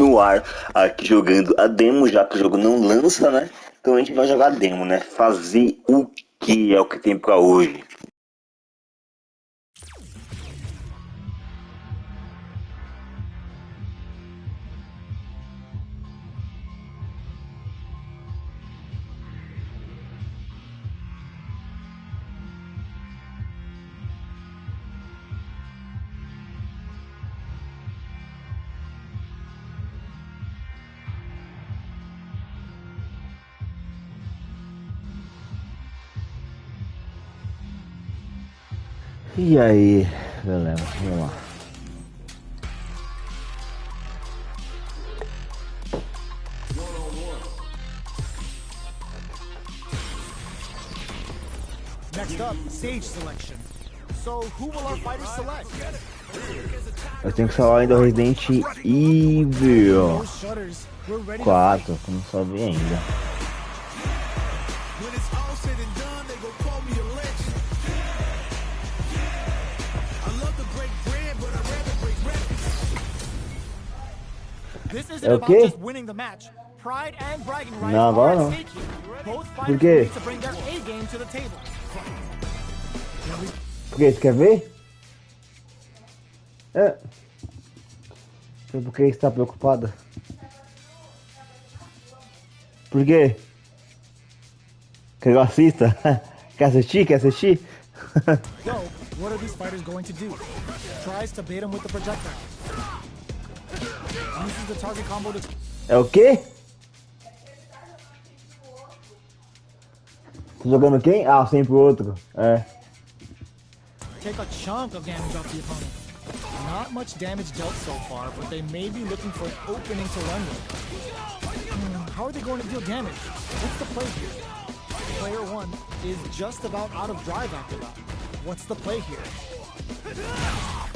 no ar aqui jogando a demo, já que o jogo não lança, né? Então a gente vai jogar a demo, né? Fazer o que é o que tem pra hoje. E aí, galera, vamos lá. Next up, stage selection. So, who will our fighters select? Eu tenho que salvar ainda o Resident Evil Those shutters. We're ready to 4, que eu não salvei ainda. When it's all said and done, they gon' call me a legend. I love to break bread, but I'd rather break records. This isn't about Okay. just winning the match. Pride and bragging rights Não, are agora at não. stake here. Both fighters quê? need to bring their A game to the table. Por que? Você quer ver? É. Por que você tá preocupada? Por quê? Quer que eu assista? Quer assistir? Quer assistir? So, what are these fighters going to do? Tries to bait him with the projectile. Uses the target combo to É o quê? Tô jogando quem? Ah, sempre o outro. É. take a chunk of damage off the opponent. Not much damage dealt so far, but they may be looking for an opening to run with. How are they going to deal damage? What's the play here? Player 1 is just about out of drive after that. What's the play here?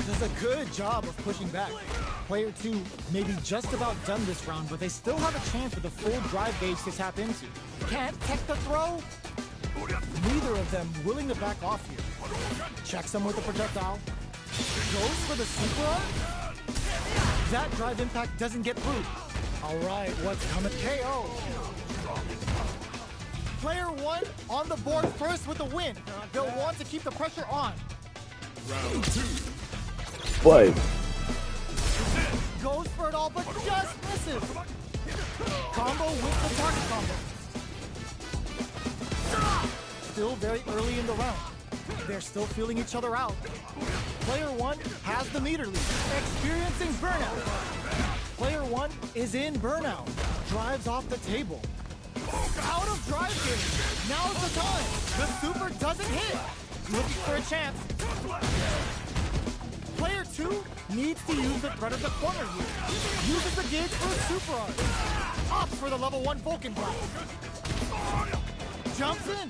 Does a good job of pushing back. Player 2 may be just about done this round, but they still have a chance with a full drive gauge to tap into. Can't tech the throw? Neither of them willing to back off here. Checks him with a projectile. Goes for the super art? That drive impact doesn't get through. Alright, what's coming? KO. Player 1 on the board first with the win. They'll want to keep the pressure on. Round 2. Foi. Goes for it all, but just misses. Combo with the target combo. Still very early in the round. They're still feeling each other out. Player 1 has the meter lead, experiencing burnout. Player 1 is in burnout. Drives off the table. Out of drive game. Now's the time. The super doesn't hit. Looking for a chance. Player 2 needs to use the threat of the corner here. Uses the gauge for a super art. Opts for the level 1 Vulcan blast. Jumps in.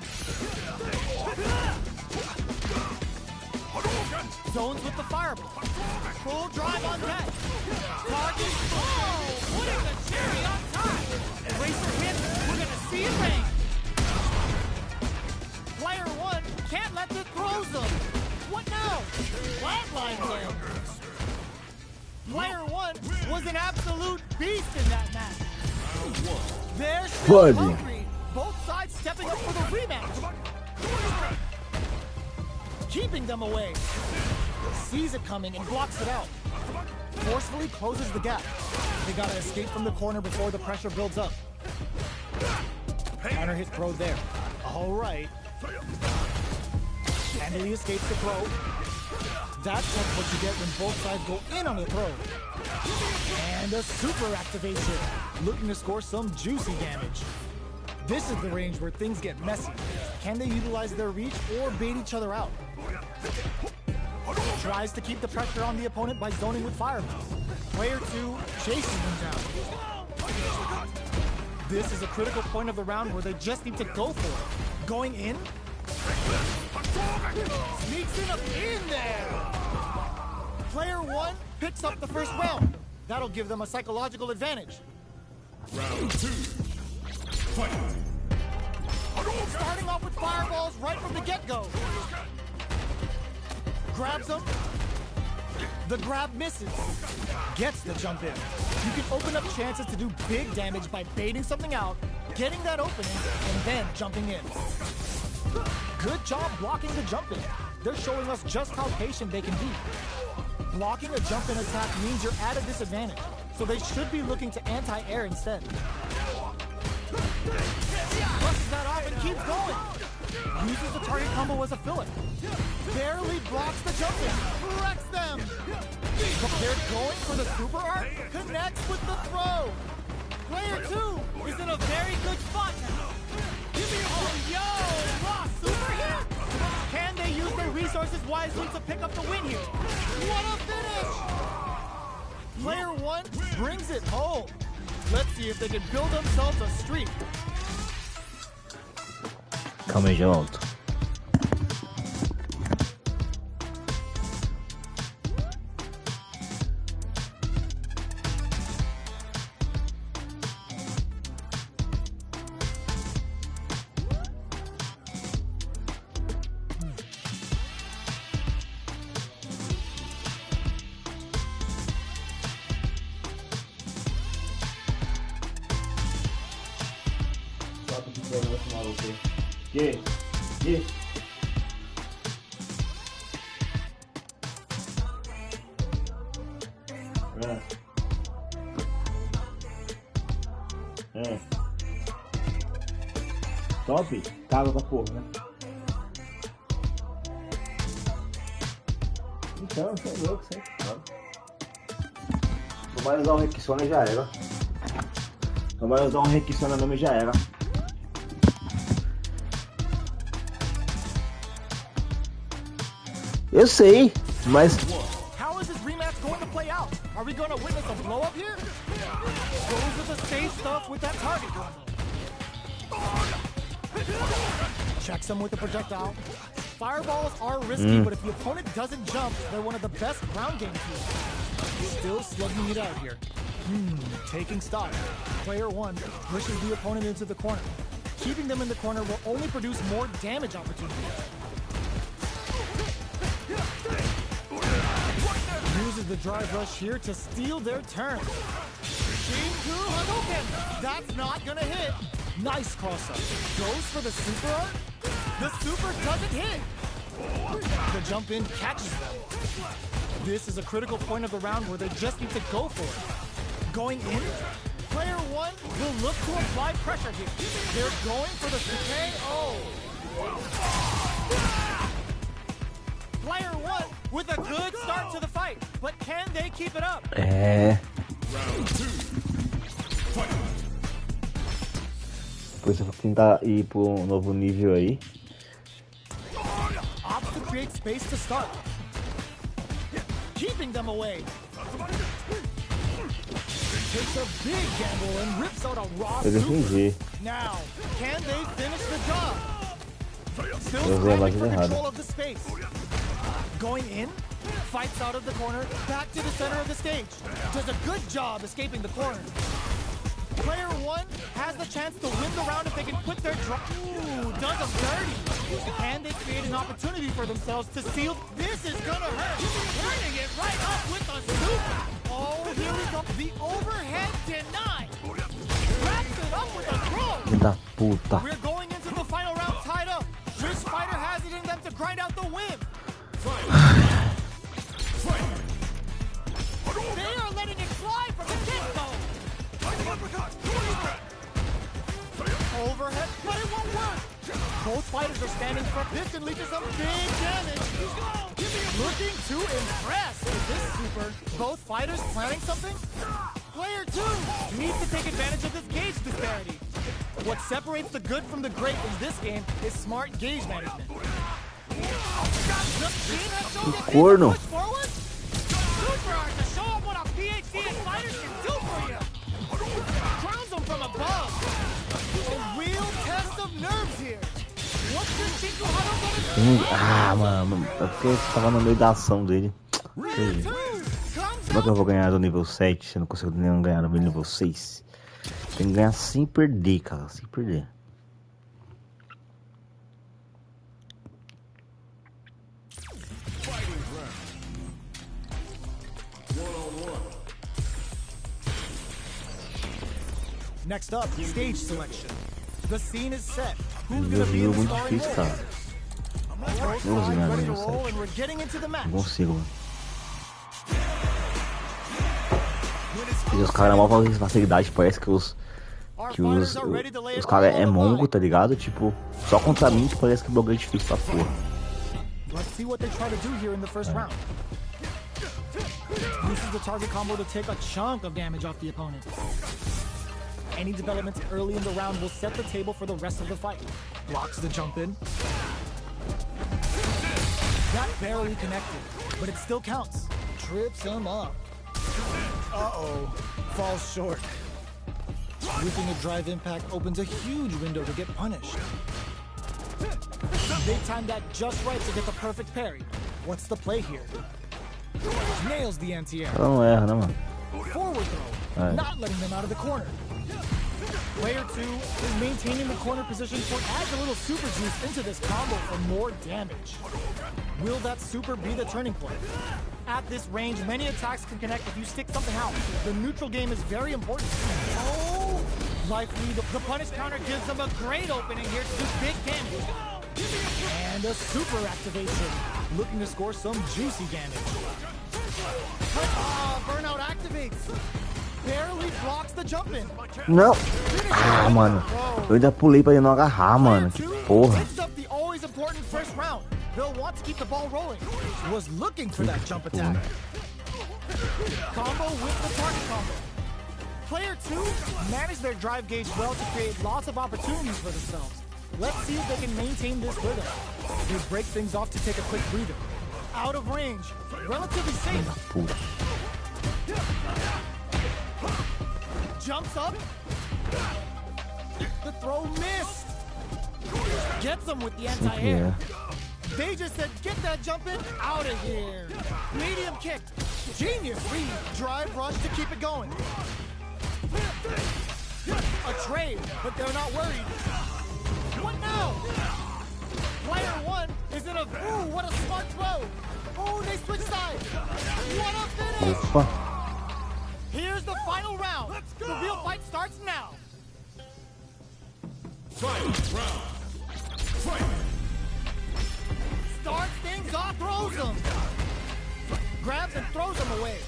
Zones with the fireball. Full drive on deck. Target. Oh, putting the cherry on top. Racer hit. We're going to see it rain. Player 1 can't let this throws them. What now? Flatline them. Player 1 was an absolute beast in that match. They're still Pode. hungry. Both sides stepping up for the rematch. Keeping them away. Sees it coming and blocks it out. Forcefully closes the gap. They gotta escape from the corner before the pressure builds up. Counter hit throw there. All right. Handily escapes the throw. That's what you get when both sides go in on the throw. And a super activation. Looking to score some juicy damage. This is the range where things get messy. Can they utilize their reach or bait each other out? Tries to keep the pressure on the opponent by zoning with fireball. Player 2 chases him down. This is a critical point of the round where they just need to go for it. Going in? Sneaks it up in there! Player 1 picks up the first round. That'll give them a psychological advantage. Round 2. Fight. Starting off with fireballs right from the get-go. Grabs them. The grab misses. Gets the jump in. You can open up chances to do big damage by baiting something out, getting that opening, and then jumping in. Good job blocking the jump in. They're showing us just how patient they can be. Blocking a jump in attack means you're at a disadvantage, so they should be looking to anti-air instead. Brushes that off and keeps going. Uses the target combo as a filler. Barely blocks the jump in. Wrecks them. But they're going for the super art. Connects with the throw. Player 2 is in a very good spot now. Oh, yo! Raw super here? Can they use their resources wisely to pick up the win here? What a finish! Player 1 brings it home. Let's see if they can build themselves a streak. Calma aí, já volto. Que? Top? Caga da porra, né? Então, você é louco, você é foda. Vou mais usar um Requisona e já era. Vou mais usar um Requisona nome e já era. Eu sei, mas... How is this rematch going to play out? Are we going to witness a blow up here? Goes with the safe stuff with that target combo. Checks him with the projectile. Fireballs are risky, but if the opponent doesn't jump, they're one of the best ground game tools. Still slugging it out here. Taking stock. Player 1 pushes the opponent into the corner. Keeping them in the corner will only produce more damage opportunities. Uses the drive rush here to steal their turn. Shinku Hadouken! That's not gonna hit. Nice cross-up. Goes for the super art. The super doesn't hit. The jump in catches them. This is a critical point of the round where they just need to go for it. Going in, player 1 will look to apply pressure here. They're going for the KO. Player 1 with a good start to the fight, but can they keep it up? Depois eu vou tentar ir para um novo nível aí. Opts to create space to start. Keeping them away. Takes a big gamble and rips out a raw Eu super. defendi. Now, can they finish the job? Still Eu usei a fighting máquina for errada. control of the space. Going in, fights out of the corner, back to the center of the stage. Does a good job escaping the corner. Player 1 has the chance to win the round if they can put their Ooh, does them dirty. And they create an opportunity for themselves to seal. This is gonna hurt. Turning it right up with a super. Oh, here we go. The overhead denied. Wraps it up with a throw. Filho da puta. We're going into the final round tied up. Which fighter has it in them to grind out the win? They are letting it fly from the get-go. Overhead, but it won't work. Both fighters are standing front. This can lead to some big damage. Looking to impress with this super. Both fighters planning something? Player 2 needs to take advantage of this gauge disparity. What separates the good from the great in this game is smart gauge management. Corno. Super art to show them what a PhD in fighters can do for you. Crowns them from above. A real test of nerves here. What's your Shinku Hadouken? Ah, mano, é porque eu tava no meio da ação dele. Como é que eu vou ganhar do nível 7 se eu não consigo nem ganhar no nível 6? Tem que ganhar sem perder, cara, sem perder. Next up, stage selection. The scene is set. Who's Meu gonna be in Deus, the muito starring difícil, role? cara. Both Não consigo sides ganhar ready to no roll, set. and we're getting into the match. Não consigo, mano. E os caras mal fazem facilidade, parece que os caras é mongo, tá ligado? Tipo, só contra mim que parece que o bagulho é difícil pra porra. Let's see what they try to do here in the first round. Uses the target combo to take a chunk of damage off the opponent. Any developments early in the round will set the table for the rest of the fight. Blocks the jump in. That barely connected, but it still counts. Trips him up. Uh-oh, falls short. Whipping a drive impact opens a huge window to get punished. They timed that just right to get the perfect parry. What's the play here? Nails the anti-air. Ela não erra, né, mano? Forward throw, not letting them out of the corner. Player 2 is maintaining the corner position for adds a little super juice into this combo for more damage. Will that super be the turning point? At this range, many attacks can connect if you stick something out. The neutral game is very important. Oh! Life lead. The punish counter gives them a great opening here to do big damage. And a super activation. Looking to score some juicy damage. Burnout activates. Barely blocks the jump in. Não! Ah, mano. Eu ainda pulei pra ele não agarrar, mano. Que porra. Picks up the always important first round. They'll want to keep the ball rolling. Was looking for that jump attack. Combo with the target combo. Player 2 managed their drive gauge well to create lots of opportunities for themselves. Let's see if they can maintain this rhythm. They break things off to take a quick breather. Out of range, relatively safe. Puta. Jumps up. The throw missed. Gets them with the anti-air. They just said, get that jump in, out of here. Medium kick. Genius read. Drive rush to keep it going. A trade, but they're not worried. What now? Player 1 is in a... Ooh, what a smart throw. Ooh, they switch sides. What a finish. Opa. Here's the final round. The real fight starts now. Starts things off, throws him. Grabs and throws him away.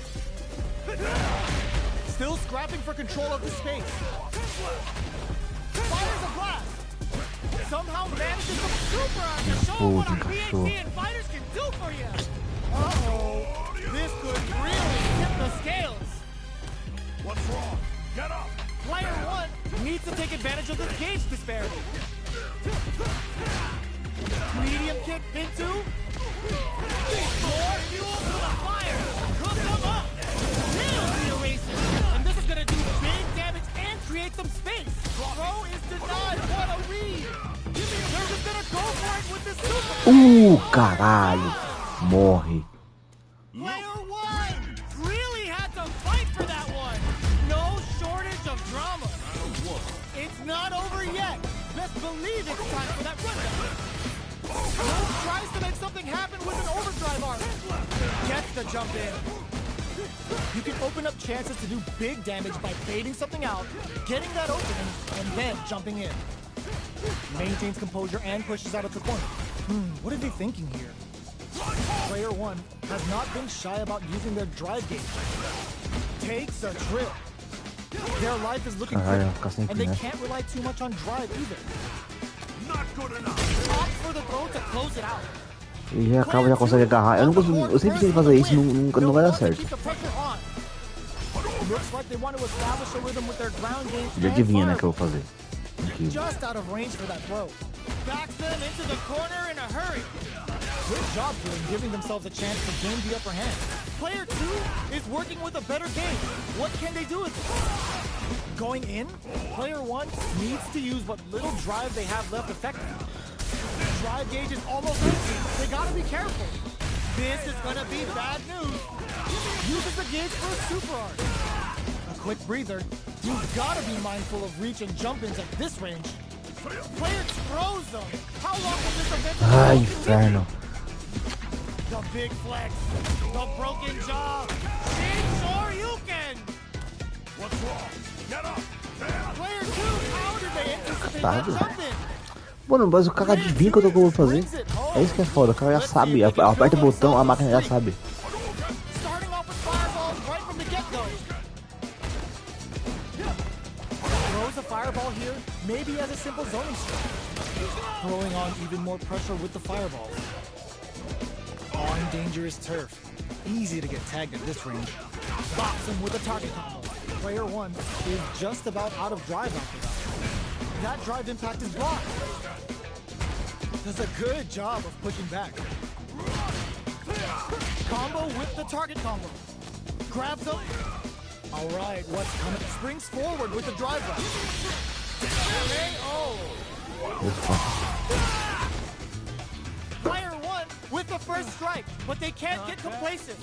Still scrapping for control of the space. Fires a blast. Somehow manages to super on to show what our PhD and fighters can do for you. Uh-oh. This could really tip the scales. What's wrong? Get up! Player 1 needs to take advantage of this gauge disparity. Medium kick into. More fuel to the fire. Cook them up. Nails the eraser. And this is going to do big damage and create some space. Throw is denied. What a read. They're just going to go for it with this super. Caralho. Morre. Player 1 really had to fight for that one. No shortage of drama. It's not over yet. Best believe it's time for that rundown. Rose tries to make something happen with an overdrive arc. Gets the jump in. You can open up chances to do big damage by baiting something out, getting that opening, and then jumping in. Maintains composure and pushes out of the corner. What are they thinking here? Player 1 has not been shy about using their drive gauge. Takes a trip. Their life is looking critical, and they can't rely too much on drive either. Not good enough. Opts for the throw to close it out. E já acaba, já consegue agarrar. Eu sempre tentei fazer isso, nunca não vai dar certo. Já adivinha, né, que eu vou fazer. Aqui. Just out of range for that throw. Backs them into the corner in a hurry. Good job doing, giving themselves a chance to gain the upper hand. Player 2 is working with a better game. What can they do with it? Going in, player 1 needs to use what little drive they have left effectively. Drive gauge is almost empty. They gotta be careful. This is gonna be bad news. Uses the gauge for a super art. A quick breather. You've gotta be mindful of reach and jump-ins at this range. Player throws them. How long will this event Ai, inferno. The big flex. The broken jaw. Shin Shoryuken. What's wrong? Get up! Player they anticipate Tá, that velho. jump in. Mano, mas o cara adivinha que eu vou fazer. É isso que é foda, o cara já sabe. Aperta o botão, a máquina já sabe. Starting off with fireballs right from the get-go. Throws a fireball here, maybe as a simple zoning strike. Throwing on even more pressure with the fireballs. On dangerous turf. Easy to get tagged at this range. Stops him with a target combo. Player 1 is just about out of drive after that. That drive impact is blocked. Does a good job of pushing back. Combo with the target combo. Grabs him. All right, what's coming? Springs forward with the drive rush. Oh. Player 1 with the first strike, but they can't get complacent.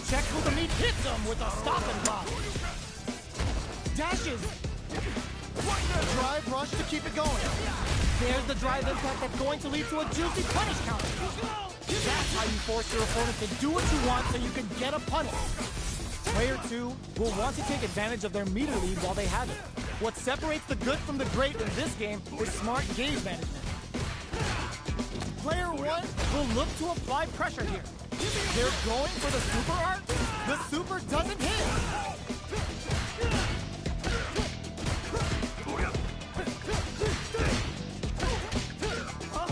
Check who the meat hits him with a stop and block. Dashes. Drive rush to keep it going. There's the drive impact that's going to lead to a juicy punish counter. That's how you force your opponent to do what you want so you can get a punish. Player 2 will want to take advantage of their meter lead while they have it. What separates the good from the great in this game is smart gauge management. Player 1 will look to apply pressure here. They're going for the super art. The super doesn't hit.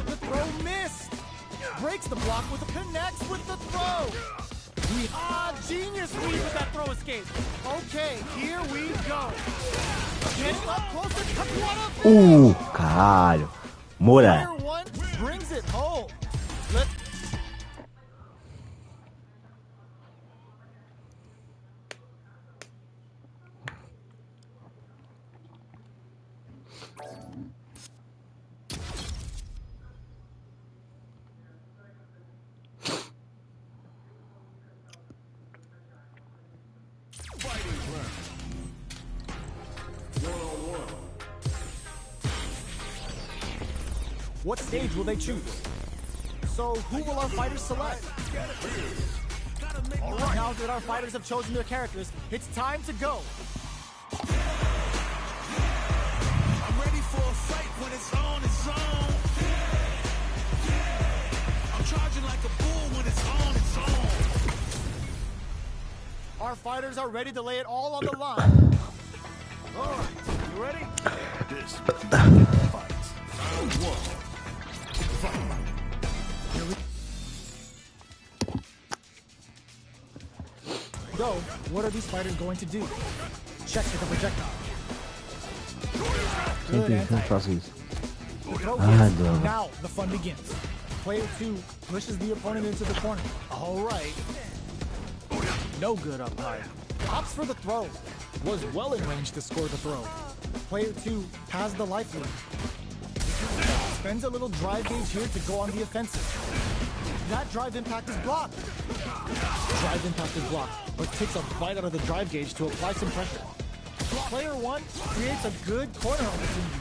The throw missed. Breaks the block with a connects with the throw. Genius read with that throw escape. Okay, here we go. Getting up close to Kakuara. Caralho. Moura. Player 1 brings it home. Let's What stage will they choose? So who will our fighters select? All right, now that our fighters have chosen their characters, it's time to go. I'm ready for a fight when it's on, it's on. I'm charging like a bull when it's on, it's on. Our fighters are ready to lay it all on the line. All right, you ready? This is fight. Round 1. So, what are these fighters going to do? Check with the projectile. Good anti. Throw hits. Now the fun begins. Player 2 pushes the opponent into the corner. All right. No good up high. Opts for the throw. Was well in range to score the throw. Player 2 has the life lead. Spends a little drive gauge here to go on the offensive. That drive impact is blocked. Drive impact is blocked, but takes a bite out of the drive gauge to apply some pressure. Player 1 creates a good corner opportunity.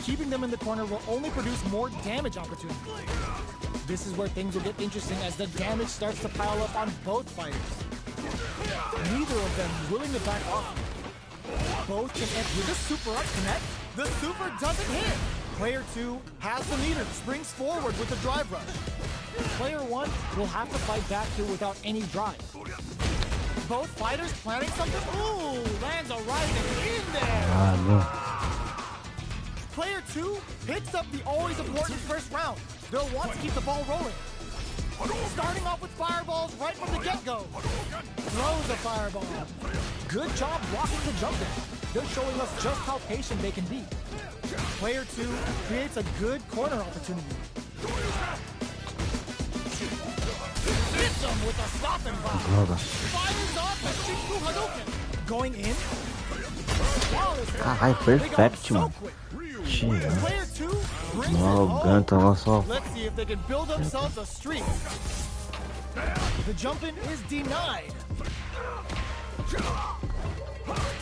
Keeping them in the corner will only produce more damage opportunities. This is where things will get interesting as the damage starts to pile up on both fighters. Neither of them willing to back off. Both can end with a super up connect. The super doesn't hit. Player 2 has the meter, springs forward with the drive rush. Player 1 will have to fight back here without any drive. Both fighters planning something. Ooh, lands a rising in there. Player 2 picks up the always important first round. They'll want to keep the ball rolling. Starting off with fireballs right from the get-go. Throws a fireball. Good job blocking the jump in. They're showing us just how patient they can be. Player 2 creates a good corner opportunity. Hits him with a stop and block. Fires off the Shinku Hadouken. Going in. Caralho, perfect, mano. Player 2 brings No, it home. Ganta, olha só. Let's see if they can build themselves a streak. The jump-in is denied.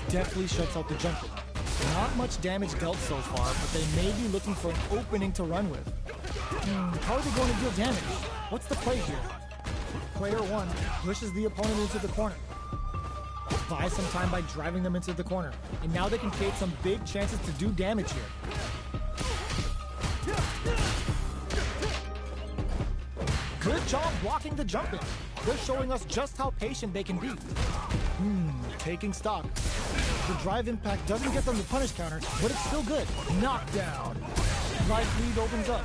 Definitely shuts out the jump-in. Not much damage dealt so far, but they may be looking for an opening to run with. How are they going to deal damage? What's the play here? Player 1 pushes the opponent into the corner. buy some time by driving them into the corner. And now they can create some big chances to do damage here. Good job blocking the jump in. They're showing us just how patient they can be. Taking stock. The drive impact doesn't get them the punish counter, but it's still good. Knockdown. Life lead opens up.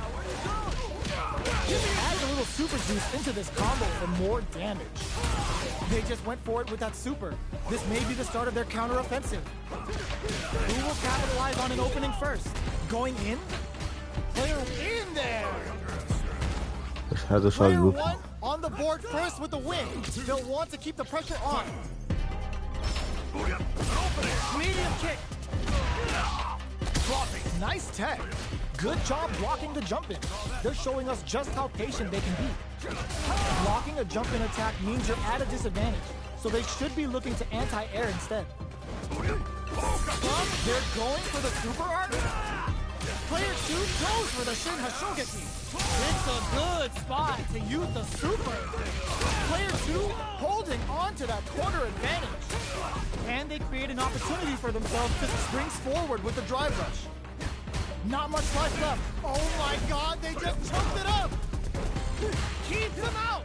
Add a little super juice into this combo for more damage. They just went for it with that super. This may be the start of their counter offensive. Who will capitalize on an opening first? Going in? Player in there! Player one on the board first with the win. They'll want to keep the pressure on. Medium kick. Nice tech. Good job blocking the jump in. They're showing us just how patient they can be. Blocking a jump in attack means you're at a disadvantage, so they should be looking to anti-air instead. They're going for the super art. Player 2 goes for the Shin Hashogeki. It's a good spot to use the super. Player 2 holding on to that corner advantage. And they create an opportunity for themselves to springs forward with the drive rush. Not much life left. Oh my god, they just choked it up. Keeps him out.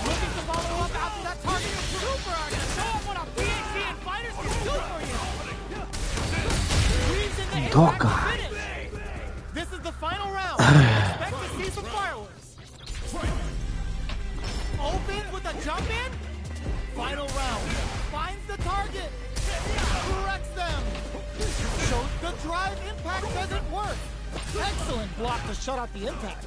Looking to follow up after that target of super art to show up what a PhD in fighters can do for you. This is the final round. Expect to see some fireworks. Opens with a jump in. Final round. Finds the target. Corrects them. Shows the drive impact doesn't work. Excellent block to shut out the impact.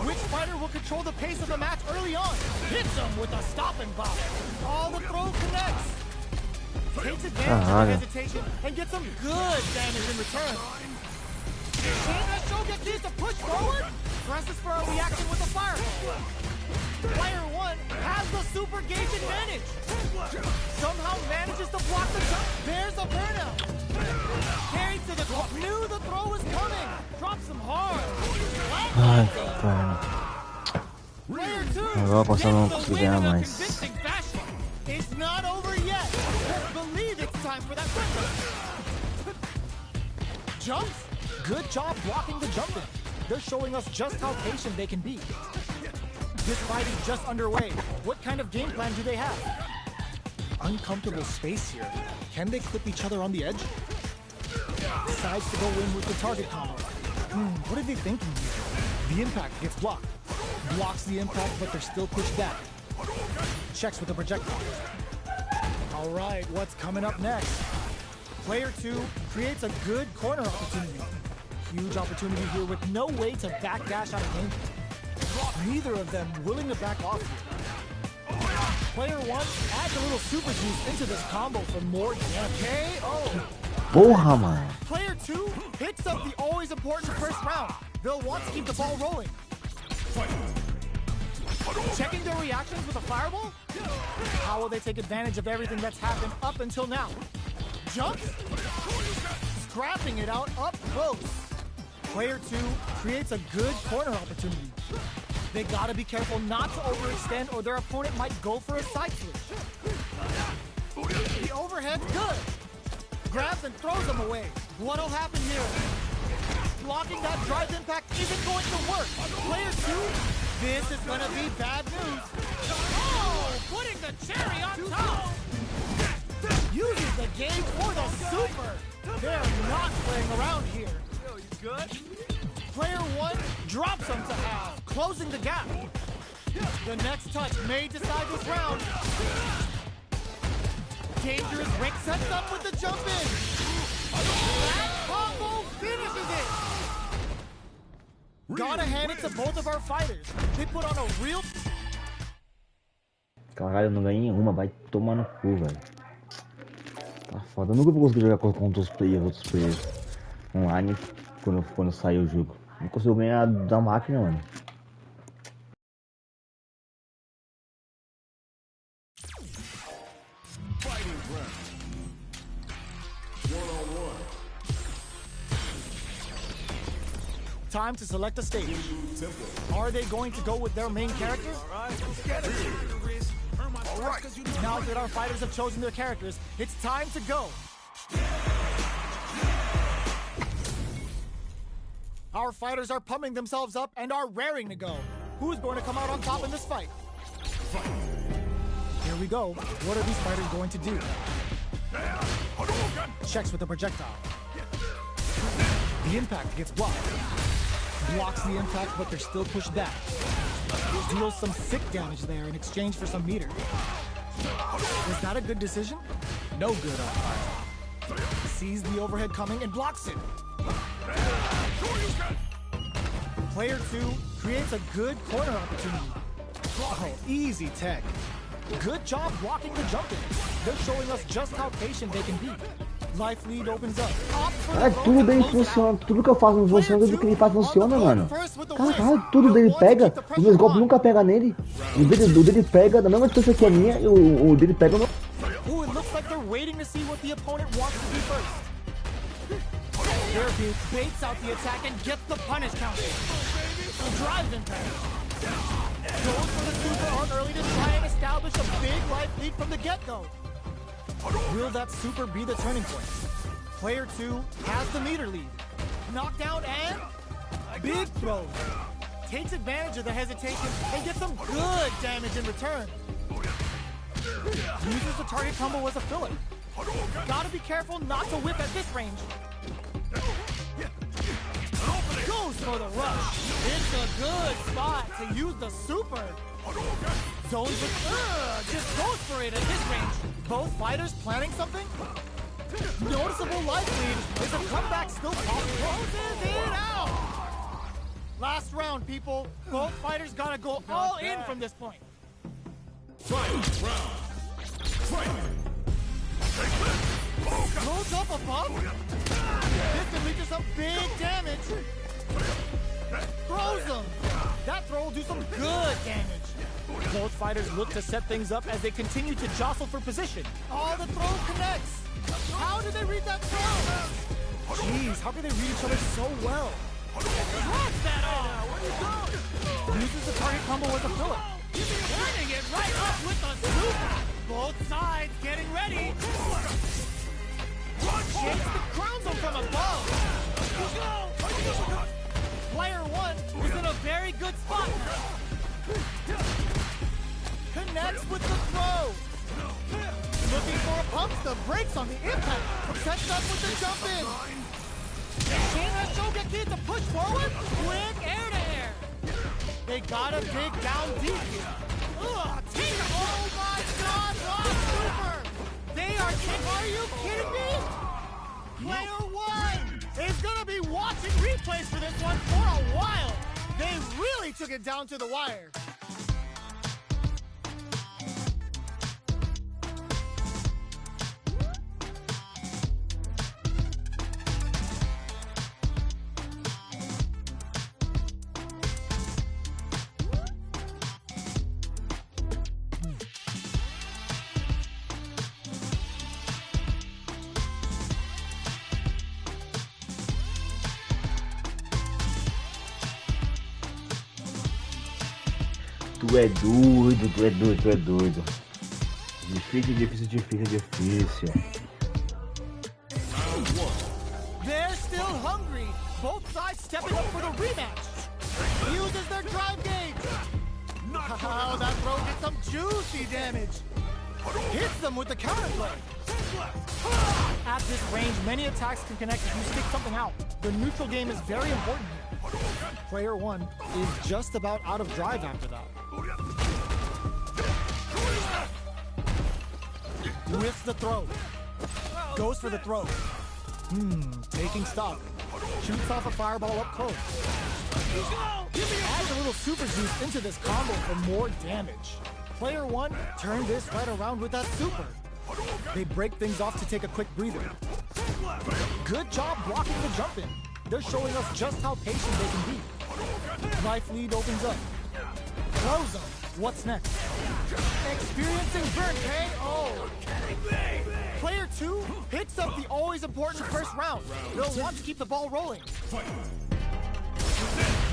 Which fighter will control the pace of the match early on? Hits him with a stop and pop. All the throw connects. Takes advantage of the hesitation and gets some good damage in return. Shogeki needs to push forward. Presses for a reaction with a fireball. Player 1 has the super gauge advantage. Somehow manages to block the jump. There's a burnout. Carried to the throw. Knew the throw was coming. Drops him hard. Player 2 gets the win in a convincing fashion. It's not over yet. Believe it's time for that breakfast. Jumps. Good job blocking the jump in. They're showing us just how patient they can be. This fight is just underway. What kind of game plan do they have? Uncomfortable space here. Can they clip each other on the edge? Decides to go in with the target combo. What are they thinking here? The impact gets blocked. Blocks the impact, but they're still pushed back. Checks with the projectile. All right, what's coming up next? Player 2 creates a good corner opportunity. Huge opportunity here with no way to backdash out of danger. Neither of them willing to back off here. Player 1 adds a little super juice into this combo for more damage. KO! Porra, mano. Player 2 picks up the always important first round. They'll want to keep the ball rolling. Checking their reactions with a fireball? How will they take advantage of everything that's happened up until now? Jumps? Scrapping it out up close. Player 2 creates a good corner opportunity. They gotta be careful not to overextend or their opponent might go for a side switch. The overhead's good. Grabs and throws them away. What'll happen here? Blocking that drive impact isn't going to work. Player 2, this is gonna be bad news. Oh, putting the cherry on top. Uses the gauge for the super. They're not playing around here. Good. Player 1 drops him to half, closing the gap. The next touch may decide this round. Dangerous Rick sets up with the jump in. That combo finishes it. Gotta hand it to both of our fighters. They put on a real... Caralho, eu não ganhei nenhuma, vai tomar no cu, velho. Tá foda, eu nunca vou conseguir jogar contra outros players online quando sair o jogo. Não consigo ganhar da máquina, mano. Time to select a stage. Are they going to go with their main character? Now Now that our fighters have chosen their characters, it's time to go. Our fighters are pumping themselves up and are raring to go. Who's going to come out on top in this fight? Here we go. What are these fighters going to do? Checks with the projectile. The impact gets blocked. Blocks the impact, but they're still pushed back. Deals some sick damage there in exchange for some meter. Was that a good decision? No good on fire. Sees the overhead coming and blocks it. Player 2 creates a good corner opportunity. Oh, easy tech. Good job blocking the jump in. They're showing us just how patient they can be. Life lead opens up. Tudo dele funciona, tudo que eu faço não funciona, tudo que ele faz funciona, mano. Caralho, tudo dele pega, os meus golpes nunca pegam nele. O dele pega da mesma distância que a minha e o dele pega no... Ooh, it looks like they're waiting to see what the opponent wants to do first. Bearbeard baits out the attack and gets the punish counter. Drives impact. Goes for the super arm early to try and establish a big life lead from the get-go. Will that super be the turning point? Player 2 has the meter lead. Knockdown and big throws. Takes advantage of the hesitation and gets some good damage in return. Uses the target combo as a filler. Gotta be careful not to whip at this range. Goes for the rush. It's a good spot to use the super. Zones with, just goes for it at this range. Both fighters planning something? Noticeable life lead. Is a comeback still possible? Closes it out! Last round, people. Both fighters gotta go all in from this point. Throws up above. This can lead to some big damage. Throws him. That throw will do some good damage. Both fighters look to set things up as they continue to jostle for position. Oh, the throw connects. How did they read that throw? Jeez, how can they read each other so well? Drops that off. Where you go? Uses the target combo with a filler. Turning it right up with the super. Both sides getting ready. Shakes the crowns them from above. Player 1 is in a very good spot now. Connects with the throw. Looking for a pump, the brakes on the impact. Sets up with the jump in. Shane has Shogeki to push forward. Quick air to air. They gotta dig down deep here. Oh my God, Rock Super! They are are you kidding me? Player 1 is gonna be watching replays for this one for a while. They really took it down to the wire. Tu é doido, tu é doido. Difícil. They're still hungry. Both sides stepping up for the rematch. Uses their drive gauge. Oh, that throw did some juicy damage. Hits them with the counterplay. At this range, many attacks can connect if you stick something out. The neutral game is very important here. Player 1 is just about out of drive after that. Whiffs the throw. Goes for the throw. Taking stock. Shoots off a fireball up close. Adds a little super juice into this combo for more damage. Player 1 turned this right around with that super. They break things off to take a quick breather. Good job blocking the jump in. They're showing us just how patient they can be. Life lead opens up. Throws them. What's next? Experiencing burn KO. Player 2 picks up the always important first round. They'll want to keep the ball rolling.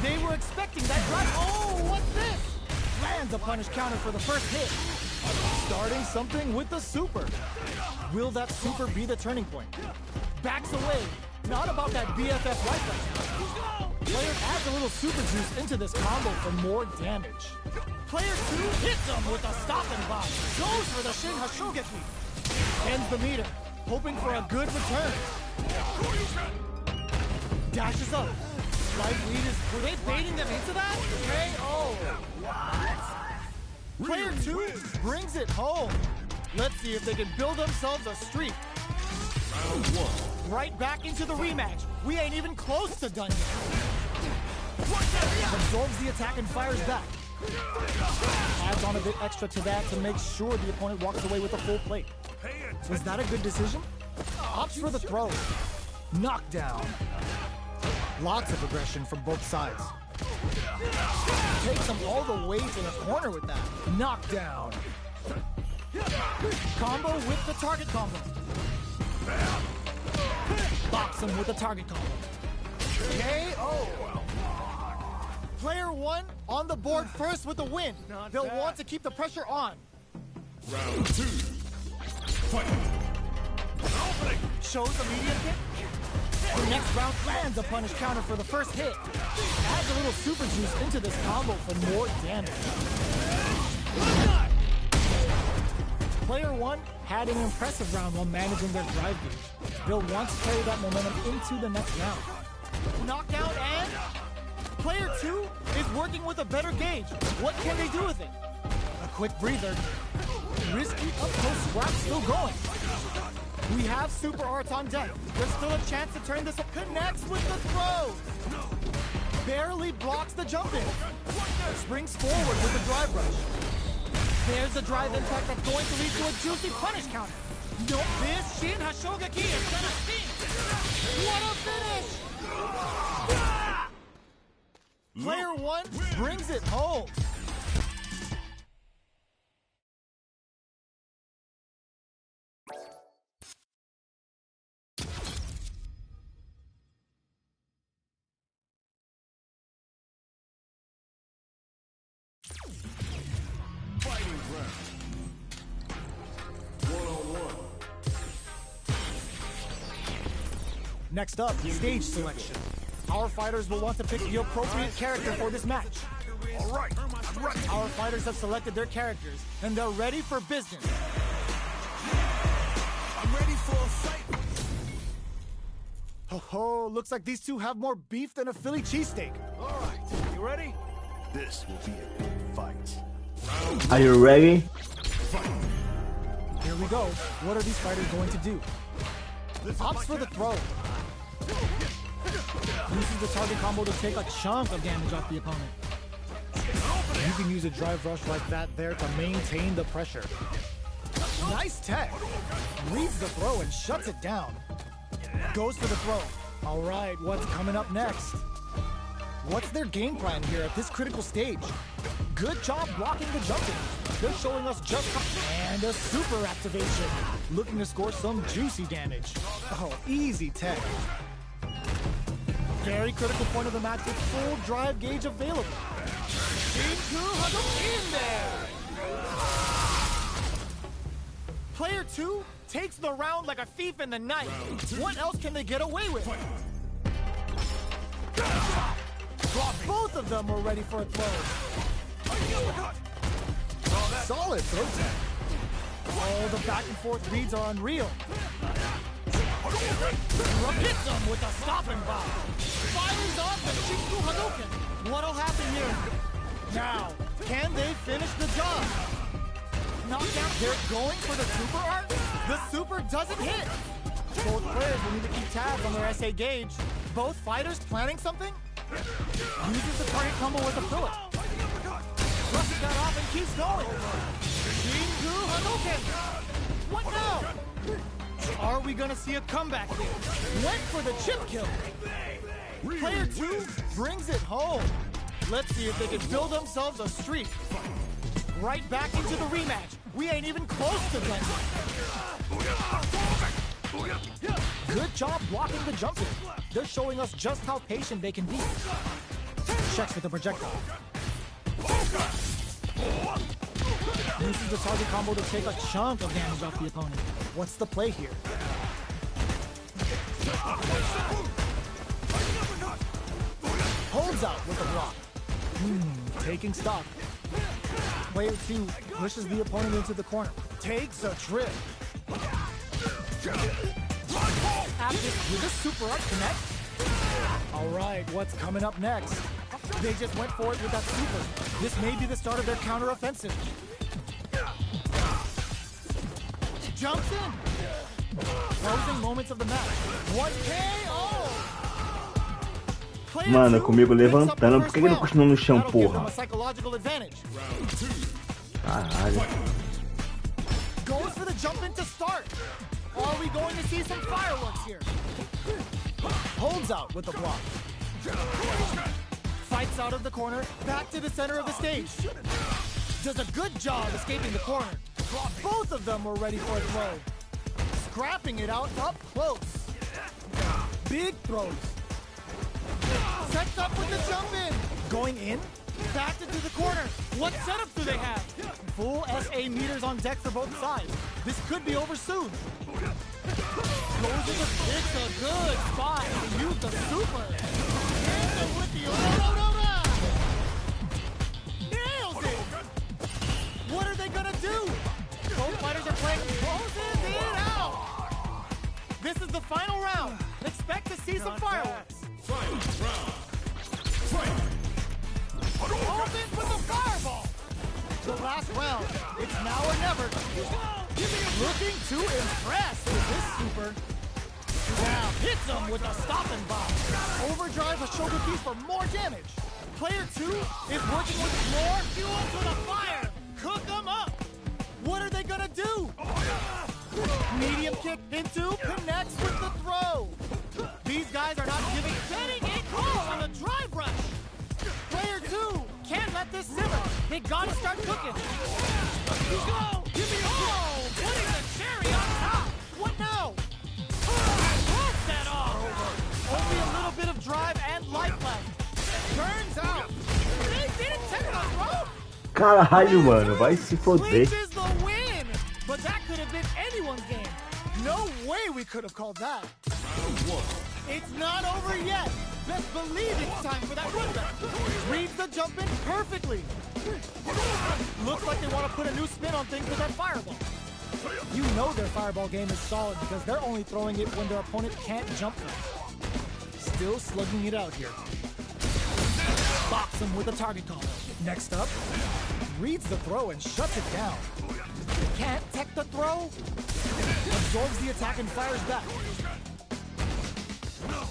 They were expecting that drive. Oh, what's this? Lands a punish counter for the first hit. Starting something with the super. Will that super be the turning point? Backs away. Not about that BFF life right now. Player adds a little super juice into this combo for more damage. Player 2 hits him with a stopping block. Goes for the Shin Hashogeki. Ends the meter, hoping for a good return. Dashes up. Life lead is... Were they baiting them into that? KO. What? Player 2 brings it home. Let's see if they can build themselves a streak. Round 1. Right back into the rematch. We ain't even close to done yet. Absorbs the attack and fires back. Adds on a bit extra to that to make sure the opponent walks away with a full plate. Was that a good decision? Opts for the throw. Knockdown. Lots of aggression from both sides. Takes him all the way to the corner with that. Knockdown. Combo with the target combo. Box him with the target combo. KO. Player 1 on the board first with the win. They'll want to keep the pressure on. Round 2. Fight. Shows a medium kick. The next round lands a punish counter for the first hit. Adds a little super juice into this combo for more damage. Player 1 had an impressive round while managing their drive gauge. They'll want to carry that momentum into the next round. Knockdown and... Player 2 is working with a better gauge. What can they do with it? A quick breather. Risky up-close scrap still going. We have super arts on deck. There's still a chance to turn this up. Connects with the throw. Barely blocks the jump in. Springs forward with the drive rush. There's a drive impact that's going to lead to a juicy punish counter. Nope, this Shin Hashogeki is gonna sting. What a finish! Player 1 brings it home. Fighting round. 1-on-1. Next up, stage selection. Our fighters will want to pick the appropriate character for this match. All right, I'm ready. Our fighters have selected their characters, and they're ready for business. I'm ready for a fight. Ho ho, looks like these two have more beef than a Philly cheesesteak. All right, you ready? This will be a good fight. Are you ready? Here we go. What are these fighters going to do? Opts for the throw. Uses the target combo to take a chunk of damage off the opponent. You can use a drive rush like that there to maintain the pressure. Nice tech. Reads the throw and shuts it down. Goes for the throw. All right, what's coming up next? What's their game plan here at this critical stage? Good job blocking the jumping. They're showing us just how... And a super activation. Looking to score some juicy damage. Oh, easy tech. Very critical point of the match with full drive gauge available. Shinku Hadouken in there! Player 2 takes the round like a thief in the night. What else can they get away with? Both of them were ready for a throw. Solid throw tech. Oh, the back and forth reads are unreal. Hits him with a stopping block. Fires off the Shinku Hadouken. What'll happen here? Now, can they finish the job? Knockdown, they're going for the super art? The super doesn't hit. Both players will need to keep tabs on their SA gauge. Both fighters planning something? Uses the target combo with a fillet. Brushes that off and keeps going. Shinku Hadouken. What now? Are we gonna see a comeback here? Went for the chip kill. Player 2 brings it home. Let's see if they can build themselves a streak. Right back into the rematch. We ain't even close to done. Good job blocking the jump in. They're showing us just how patient they can be. Checks with the projectile. Uses the target combo to take a chunk of damage off the opponent. What's the play here? Holds out with a block. Taking stock. Player 2 pushes the opponent into the corner. Takes a trip. After with a super art connect. Alright, what's coming up next? They just went for it with that super. This may be the start of their counter-offensive. Jumps in. Closing moments of the match. 1KO! Mano, comigo levantando, por que ele não continua no chão, porra? Caralho. Goes for the jump in to start. Are we going to see some fireworks here? Holds out with the block. Fights out of the corner, back to the center of the stage. Does a good job escaping the corner. Both of them were ready for a throw. Scrapping it out up close. Big throws. Sets up with the jump in. Going in, backed into the corner. What setup do they have? Full SA meters on deck for both sides. This could be over soon. Goes with it's a good spot to use the super. And with the nails it. What are they gonna do? Both fighters are playing closes it out. This is the final round. Expect to see some fireworks. Opens with a fireball. The last round. It's now or never. Looking to impress with this super. Now hits him with a stopping bomb. Overdrives a shoulder piece for more damage. Player 2 is working with more fuel to the fire. Cook them up. What are they gonna do? Medium kick into, connects with the throw. These guys are not giving it all on a drive rush. Player 2 can't let this simmer. They gotta start cooking. Go! Give me putting the cherry on top. What now? Blast that off. Only a little bit of drive and life left. Turns out they didn't take it on throw. Caralho, mano, vai se foder. Clinches the win, but that could have been anyone's game. No way we could have called that. It's not over yet. Best believe it's time for that comeback. Reads the jump in perfectly. Looks like they want to put a new spin on things with that fireball. You know their fireball game is solid because they're only throwing it when their opponent can't jump from. Still slugging it out here. Box him with a target combo. Next up, reads the throw and shuts it down. Can't tech the throw. Absorbs the attack and fires back.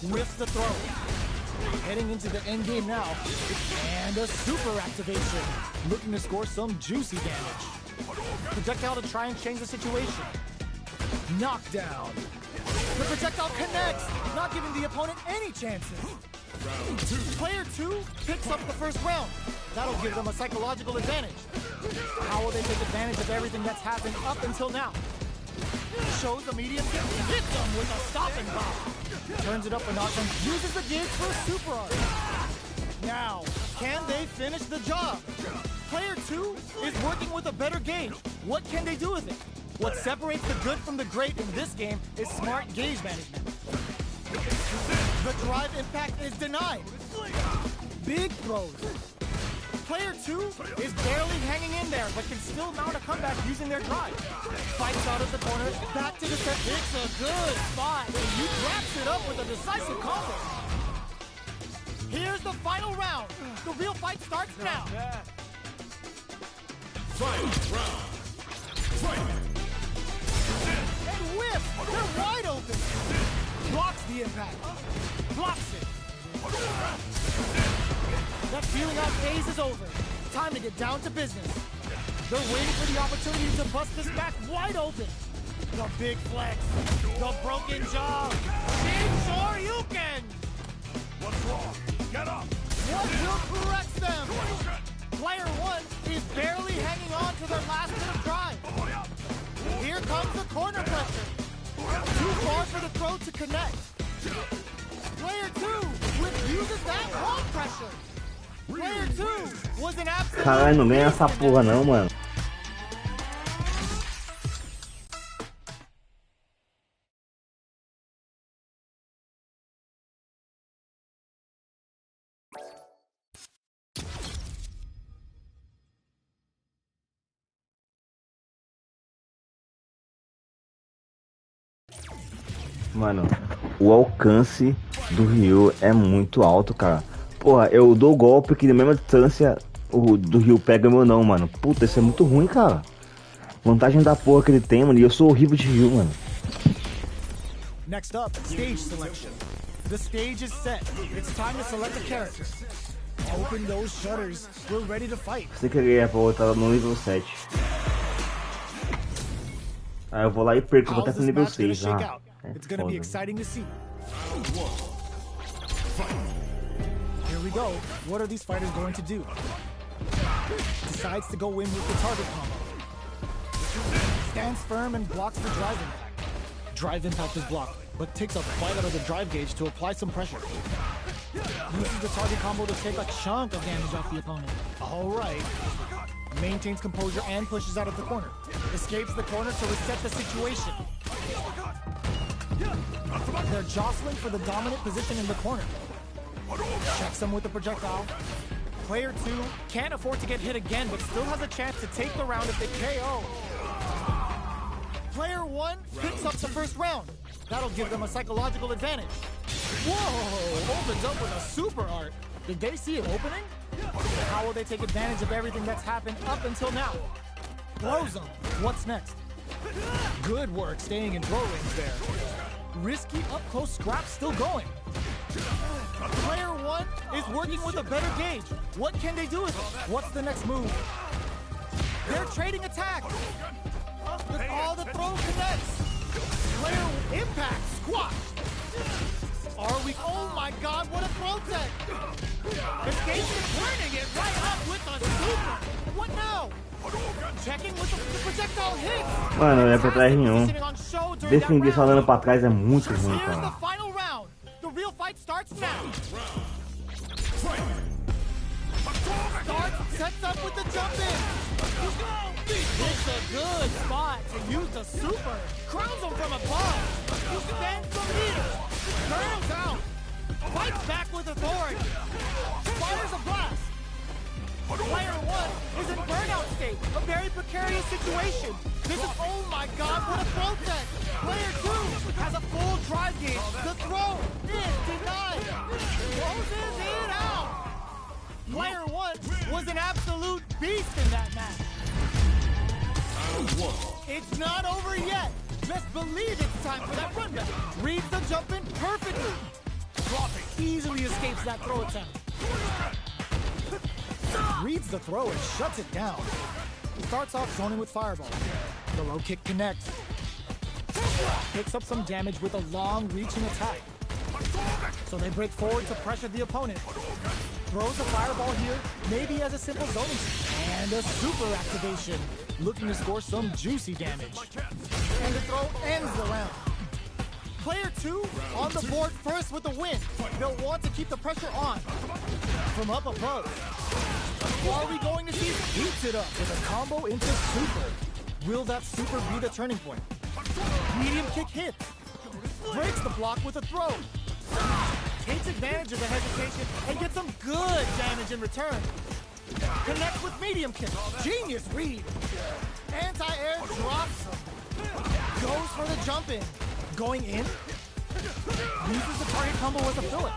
Whiffs the throw. Heading into the end game now. And a super activation. Looking to score some juicy damage. Projectile to try and change the situation. Knockdown. The projectile connects, not giving the opponent any chances. Player 2 picks up the first round. That'll give them a psychological advantage. How will they take advantage of everything that's happened up until now? Shows a medium kick, hits them with a stopping bomb. Turns it up a notch and uses the gauge for a super art. Now, can they finish the job? Player 2 is working with a better gauge. What can they do with it? What separates the good from the great in this game is smart gauge management. The drive impact is denied. Big throws. Player 2 is barely hanging in there, but can still mount a comeback using their drive. Fights out of the corner, back to the set. It's a good spot. He wraps it up with a decisive combo. Here's the final round. The real fight starts now. And whip! They're wide open! Blocks the impact. Blocks it. That feeling out phase is over. Time to get down to business. They're waiting for the opportunity to bust this back wide open. The big flex. The broken jaw. Big Shoryuken! What's wrong? Get up! What will correct them? Player 1 is barely hanging on to their last bit of drive. Here comes the corner pressure. Too far for the throw to connect. Player 2 refuses that wall pressure. Player 2 was an absolute. Caralho, não ganha essa porra não, mano. Mano, o alcance do Ryu é muito alto, cara. Porra, eu dou golpe que na mesma distância o do Ryu pega meu não, mano. Puta, isso é muito ruim, cara. Vantagem da porra que ele tem, mano. E eu sou horrível de Ryu, mano. Next up, stage selection. The stage is set. It's time to select a character. Open those shutters. We're ready to fight. Você quer ganhar pra voltar no nível 7. Aí eu vou lá e perco, vou até pro nível 6. Ah, It's gonna be exciting to see. Here we go. What are these fighters going to do? Decides to go in with the target combo. Stands firm and blocks the drive impact. Drive impact is blocked, but takes a bite out of the drive gauge to apply some pressure. Uses the target combo to take a chunk of damage off the opponent. Alright. Maintains composure and pushes out of the corner. Escapes the corner to reset the situation. They're jostling for the dominant position in the corner. Checks him with the projectile. Player 2 can't afford to get hit again, but still has a chance to take the round if they KO. Player 1 picks up the first round. That'll give them a psychological advantage. Whoa! Opens up with a super art. Did they see an opening? How will they take advantage of everything that's happened up until now? Throws them. What's next? Good work staying in throw range there. Risky up-close scrap still going. Player 1 is working with a better gauge. What can they do with it? What's the next move? They're trading attacks. With all the throw connects. Player impact squashed. Are we? Oh my God! What a throw tech! Escape is turning it right up with a super. What now? Checking with the projectile hit. Mano, é pra trás nenhum. Defender só andando pra trás é muito ruim, Here's the cara. final round. The real fight starts now. Starts, sets up with the jump in. It's a good spot to use the super. Crowns him from above. Stands the leader. Turns out. Fights back with authority. Fires a blast. Player 1 is in burnout state. A very precarious situation. This is, oh my God, what a throw tech. Player 2 has a full drive gauge. The throw is denied. Closes it out. Player 1 was an absolute beast in that match. It's not over yet. Best believe it's time for that run back. Reads the jump in perfectly. Dropping easily escapes that throw attempt. Reads the throw and shuts it down. Starts off zoning with fireball. The low kick connects. Picks up some damage with a long reaching attack. So they break forward to pressure the opponent. Throws a fireball here, maybe as a simple zoning. And a super activation. Looking to score some juicy damage. And the throw ends the round. Player 2 on the board first with the win. They'll want to keep the pressure on. From up above. Are we going to see? Heats it up with a combo into super. Will that super be the turning point? Medium kick hits. Breaks the block with a throw. Takes advantage of the hesitation and gets some good damage in return. Connects with medium kick. Genius read. Anti-air drops him. Goes for the jump in. Going in. Uses the target combo with a fillet.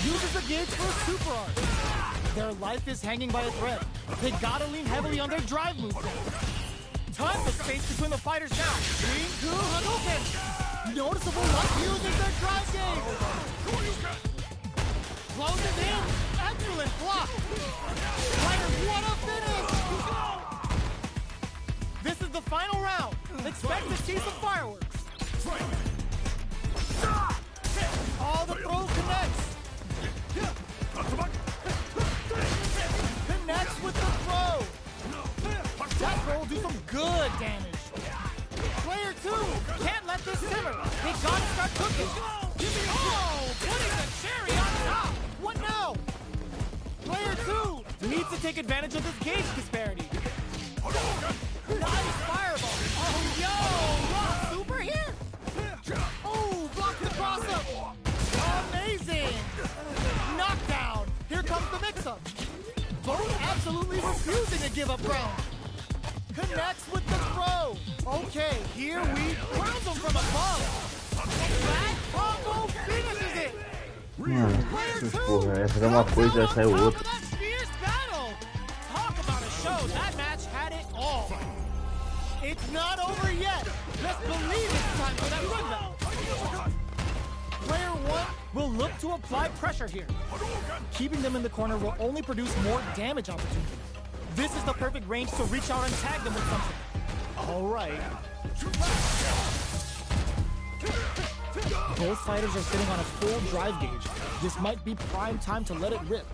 Uses the gauge for a super art. Their life is hanging by a thread. They gotta lean heavily on their drive movement. Tons of space between the fighters now. Ringu Hadouken. Noticeable luck uses their drive gauge. Closes in. Excellent block. Fighters, what a finish. This is the final round. Expect to see some fireworks. All the throw connects. Connects with the throw. That throw will do some good damage. Player 2 can't let this simmer. They gotta start cooking. Oh, putting the cherry on top. What now? Player 2 needs to take advantage of this gauge disparity. Nice fireball. Oh, yo, raw super here. Oh, block the cross-up. Amazing. Knockdown. Here comes the mix-up. Both absolutely refusing to give up ground. Connects with the throw. Okay, here we crowns him from above. That combo finishes it. Mano, Player porra, two essa era uma comes coisa, out já on saiu top outra. of that fierce battle. Talk about a show. That match had it all. It's not over yet. Let's believe it's time for that run back. Player one will look to apply pressure here. Keeping them in the corner will only produce more damage opportunities. This is the perfect range to reach out and tag them with something. All right. Both fighters are sitting on a full drive gauge. This might be prime time to let it rip.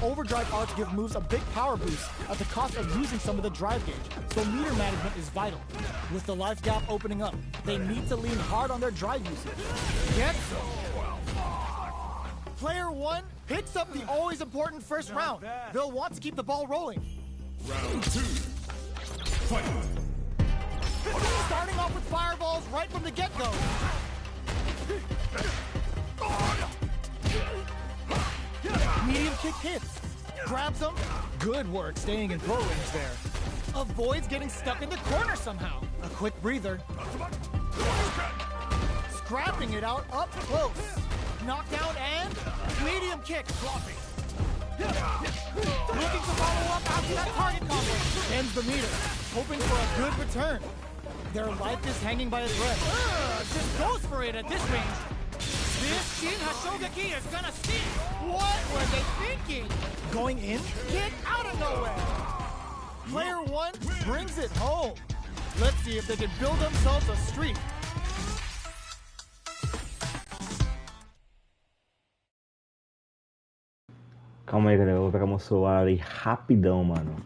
Overdrive arts give moves a big power boost at the cost of losing some of the drive gauge, so meter management is vital. With the life gap opening up, they need to lean hard on their drive usage. Get Player one picks up the always important first round. They'll want to keep the ball rolling. Round two. Fight. Starting off with fireballs right from the get-go. Medium kick hits. Grabs them. Good work staying in throw range there. Avoids getting stuck in the corner somehow. A quick breather. Scrapping it out up close. Knockdown and medium kick. Looking to follow up after that target combo. Ends the meter. Hoping for a good return. Their life is hanging by a thread. Just goes for it at this range. This Shin Hashogaki is gonna sting. What were they thinking? Going in? Get out of nowhere. Player one brings it home. Let's see if they can build themselves a streak. Calma aí, galera. Eu vou pegar meu celular ali rapidão, mano.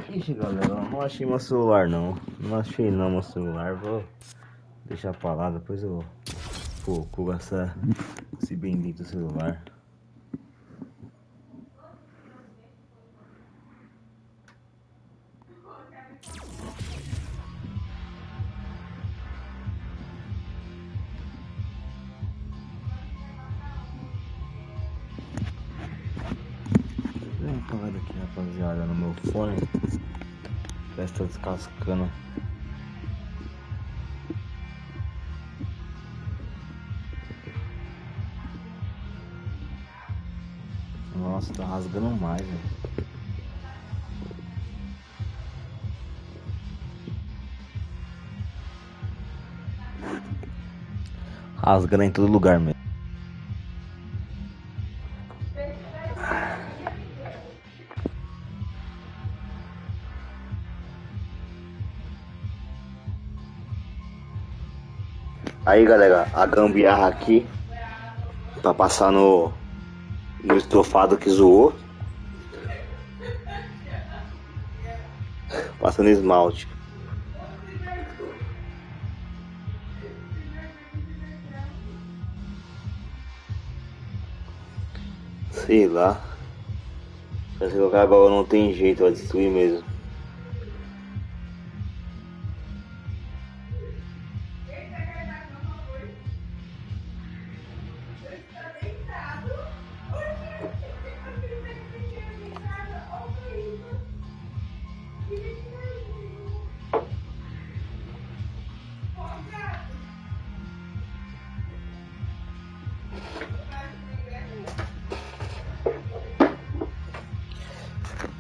Ixi, galera, eu não achei meu celular não. Não achei não meu celular. Vou deixar pra lá, depois eu procuro esse bendito celular. Deu uma apagada aqui, rapaziada, no meu fone. Parece que tá descascando. Nossa, tá rasgando mais, velho. Rasgando em todo lugar mesmo. Aí galera, a gambiarra aqui pra passar no estofado que zoou. Passando esmalte. Sei lá. Parece que o cara agora não tem jeito, vai destruir mesmo.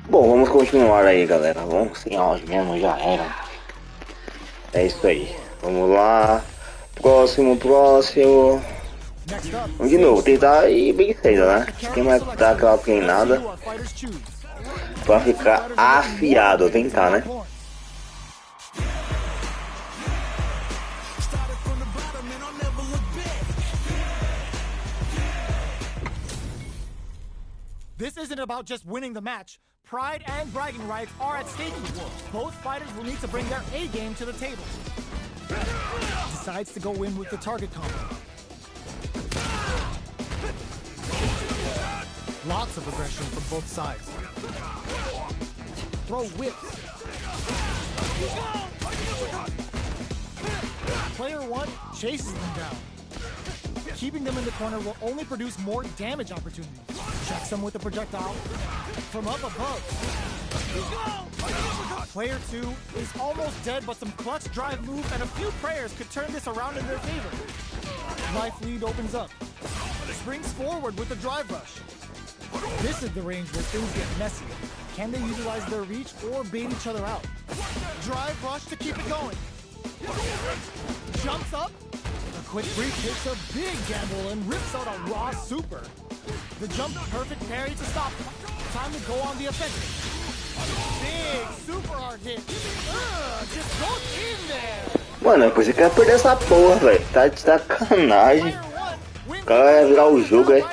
Bom, vamos continuar aí, galera. Vamos sem áudio mesmo, já era. É isso aí. Vamos lá. Próximo. Vamos de novo, tentar ir bem cedo, né? Quem vai dar aquela treinada pra ficar afiado, tentar, né? This isn't about just winning the match. Pride and bragging rights are at stake here. Both fighters will need to bring their A game to the table. Decides to go in with the target combo. Lots of aggression from both sides. Throw whips. Player one chases them down. Keeping them in the corner will only produce more damage opportunities. Checks them with a projectile from up above. Player two is almost dead, but some clutch drive move and a few prayers could turn this around in their favor. Life lead opens up. Springs forward with the drive rush. This is the range where things get messy. Can they utilize their reach or bait each other out? Drive rush to keep it going. Jumps up. A quick brief takes a big gamble and rips out a raw super. The jump perfect parry to stop. Time to go on the offensive. Big super hard hit. Just goes in there. Mano, depois você quer perder essa porra, velho. Tá de sacanagem. O cara vai virar o jogo aí.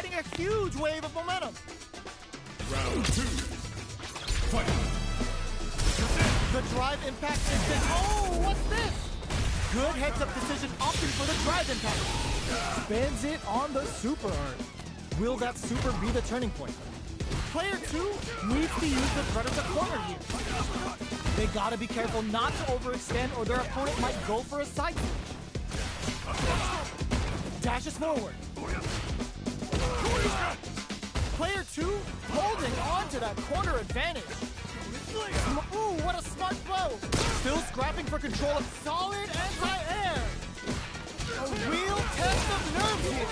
The drive impact is this. Oh, what's this? Good heads-up decision opting for the drive impact. Spends it on the super art. Will that super be the turning point? Player two needs to use the threat of the corner here. They gotta be careful not to overextend or their opponent might go for a side switch. Dashes forward. Player two holding on to that corner advantage. Ooh, what a smart blow! Still scrapping for control of solid anti-air. A real test of nerves here.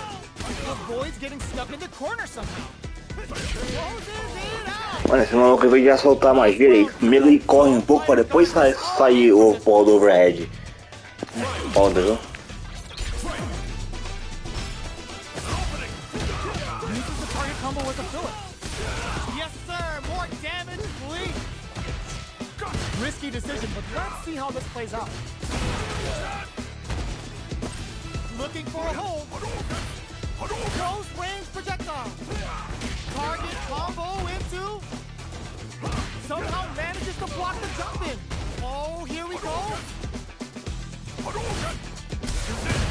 Avoids getting stuck in the corner somehow. Closes it out. Mano, esse maluco veio já soltar mais direito. Primeiro ele corre um pouco pra depois sair o pau do overhead. Foda, viu? Uses the target combo with a filler. Yes, sir. More damage, please. Risky decision, but let's see how this plays out. Looking for a hold. Close range projectile. Target combo into. Somehow manages to block the jump in. Oh, here we go.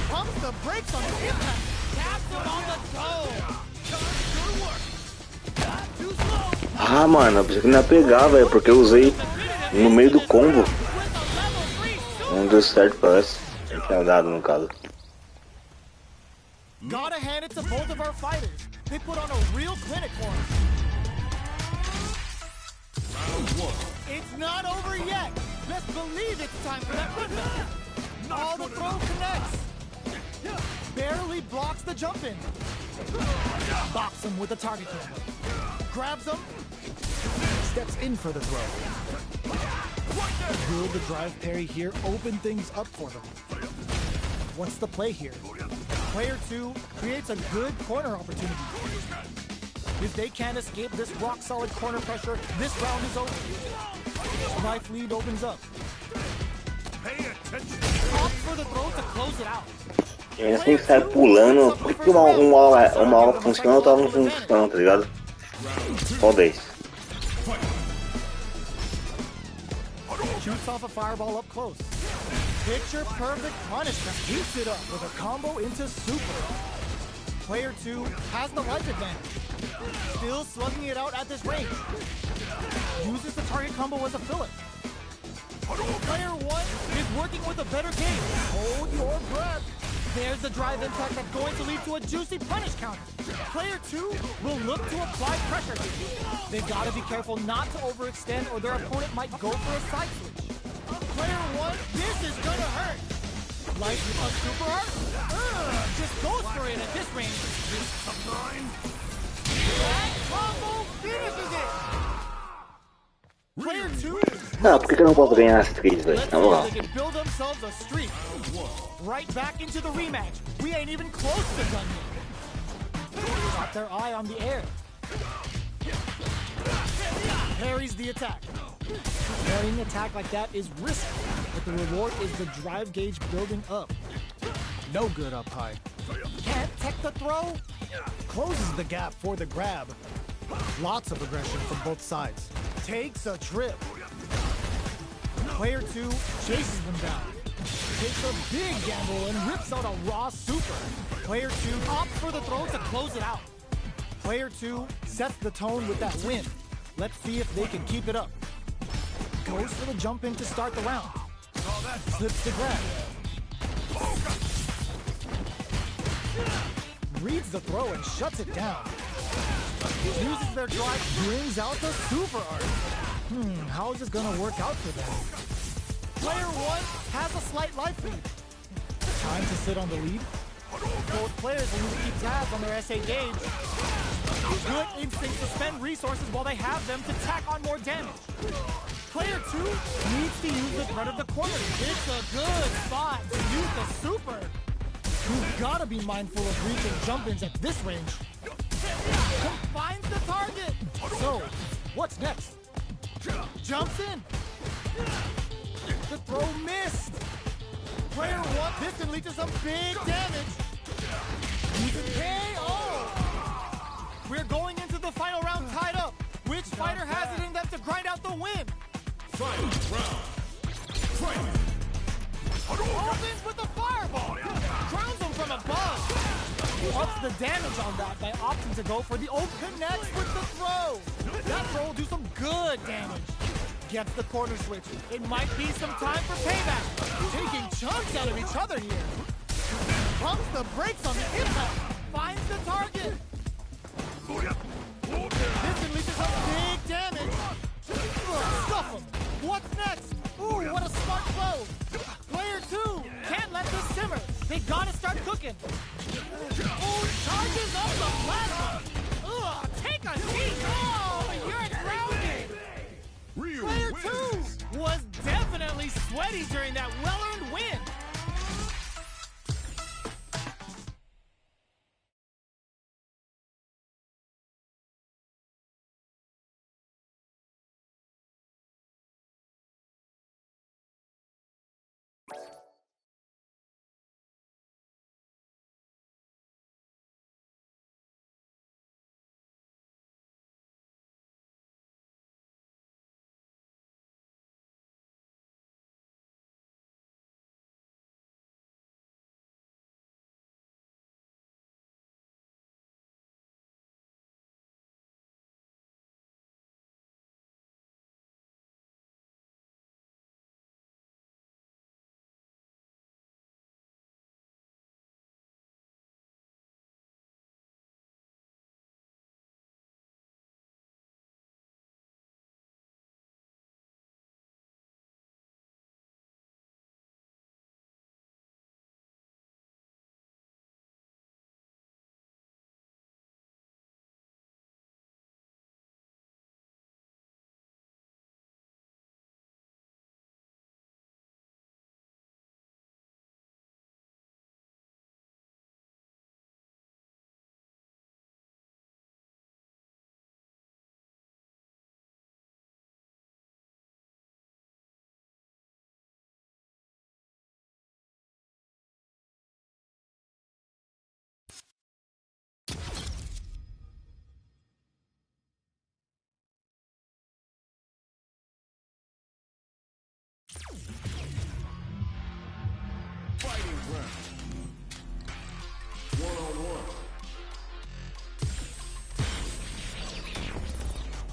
Pumps the brakes on the impact. Taps him on the toe. Too slow. Ah, mano, eu pensei que não ia pegar, velho, porque eu usei no meio do combo. Não deu certo, parece. Eu tinha dado, no caso. Gotta hand it to both of our fighters. They put on a real clinic for us. It's not over yet. Let's believe it's time for that windmill. Oh, the throw connects. Barely blocks the jump in. Bops him with the target combo. Grabs him. Steps in for the throw. Will the drive parry here open things up for them? What's the play here? Player 2 creates a good corner opportunity. If they can't escape this rock-solid corner pressure, this round is over. Life lead opens up. Opts for the throw to close it out. E ainda tem que sair pulando. Por que uma hora funciona e outra não funciona, tá ligado? Qual 10? Shoots off a fireball up close. Picture perfect punishment. Heats it up with a combo into super. Player 2 has the life advantage. Still slugging it out at this range. Uses the target combo as a filler. Player 1 is working with a better game. Hold your breath. There's the drive impact that's going to lead to a juicy punish counter. Player 2 will look to apply pressure here. They've got to be careful not to overextend or their opponent might go for a side switch. Player 1, this is gonna hurt. Life with a super art? Just goes for it at this range. That combo finishes it! Player 2. Não, por que eu não posso ganhar as 3, velho? Let's Na see if moral. they can build themselves a streak. Right back into the rematch. We ain't even close to done yet. Got their eye on the air. Parries the attack. Parrying attack like that is risky, but the reward is the drive gauge building up. No good up high. Can't tech the throw. Closes the gap for the grab. Lots of aggression from both sides. Takes a trip. Player 2 chases them down. Takes a big gamble and rips out a raw super. Player 2 opts for the throw to close it out. Player 2 sets the tone with that win. Let's see if they can keep it up. Goes for the jump in to start the round. Slips the grab. Reads the throw and shuts it down. Uses their drive, brings out the super art. How is this gonna work out for them? Player 1 has a slight life lead. Time to sit on the lead. Both players will need to keep tabs on their SA gauge. Good instinct to spend resources while they have them to tack on more damage. Player 2 needs to use the threat of the corner. It's a good spot to use the super. You've got to be mindful of reaching jump-ins at this range. Finds the target. So, what's next? Jumps in. The throw missed. Player 1, this can lead to some big damage. Even KO. We're going into the final round tied up. Which fighter has it in them to grind out the win? Final round. Fight. Opens with the fireball. Crowns him from above. Ups the damage on that by opting to go for the old connects with the throw. That throw will do some good damage. Gets the corner switch. It might be some time for payback. Taking chunks out of each other here. Pumps the brakes on the impact. Finds the target. This can lead to some big damage. Stuff him. What's next? Ooh, what a smart blow. Player 2 can't let this simmer. They gotta start cooking. Ooh, charges up the plasma. Ugh, take a seat. Oh, you're grounded. Player 2 was definitely sweaty during that well-earned win.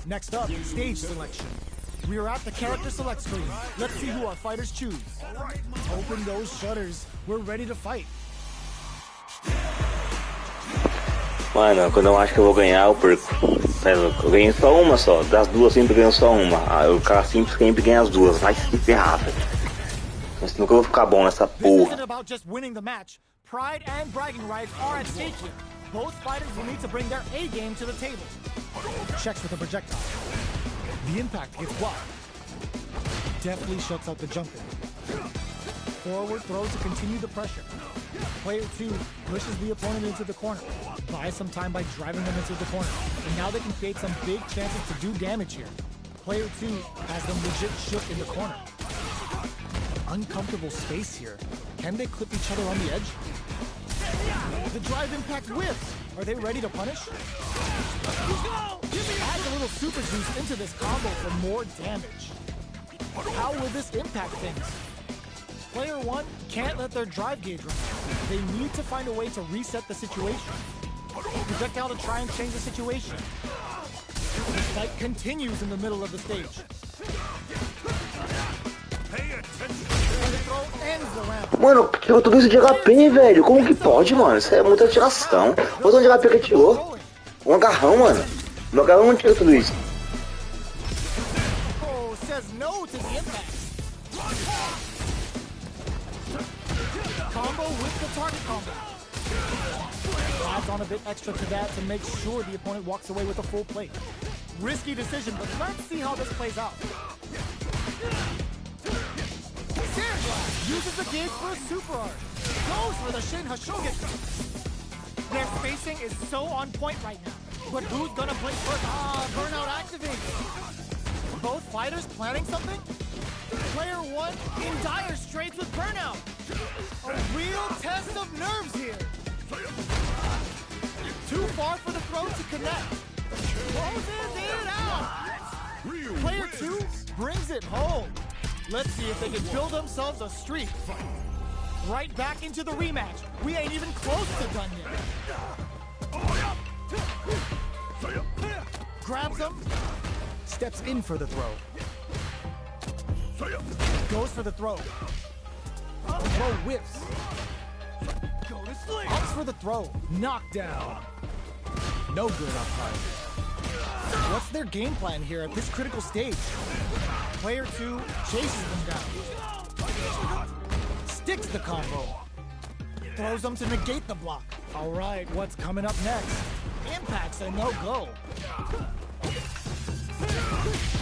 Next up, stage selection. We are at the character select screen. Let's see who our fighters choose. Open those shutters. We're ready to fight. Mano, quando eu acho que eu vou ganhar, eu perco. Eu ganhei só uma só. Das duas sempre ganho só uma. O cara sempre ganha as duas. Vai se ferrar, velho. Mas nunca vou ficar bom nessa This porra. isn't about just winning the match. Pride and bragging rights are at stake here. Both fighters will need to bring their A game to the table. Checks with a projectile. The impact gets blocked. Deftly shuts out the jumping. Forward throw to continue the pressure. Player 2 pushes the opponent into the corner. Buys some time by driving them into the corner. And now they can create some big chances to do damage here. Player 2 has them legit shook in the corner. Uncomfortable space here. Can they clip each other on the edge? The drive impact whiffs. Are they ready to punish? Add a little super juice into this combo for more damage. How will this impact things? Player 1 can't let their drive gauge run out. They need to find a way to reset the situation. Projectile to try and change the situation. The fight continues in the middle of the stage. The throw ends the round. Mano, tirou tudo isso de HP, velho. Como que pode, mano? Isso é muita atiração. Olha onde HP que tirou. Um agarrão, mano. No agarrão não tira tudo isso. Oh, says no to the impact. Combo with the target combo. Adds on a bit extra to that to make sure the opponent walks away with a full plate. Risky decision, but let's see how this plays out. Sandblast uses the gauge for a super art. Goes for the Shin Hashogen. Their spacing is so on point right now. But who's gonna blink first? Burnout activates. Both fighters planning something? Player 1 in dire straits with Burnout. A real test of nerves here. Too far for the throw to connect. Closes it out. Player 2 brings it home. Let's see if they can build themselves a streak. Right back into the rematch. We ain't even close to done yet. Grabs him. Steps in for the throw. Goes for the throw. The throw whips. Ups for the throw. Knockdown. No good up high. What's their game plan here at this critical stage? Player 2 chases them down. Sticks the combo. Throws them to negate the block. All right, what's coming up next? Impact's a no-go.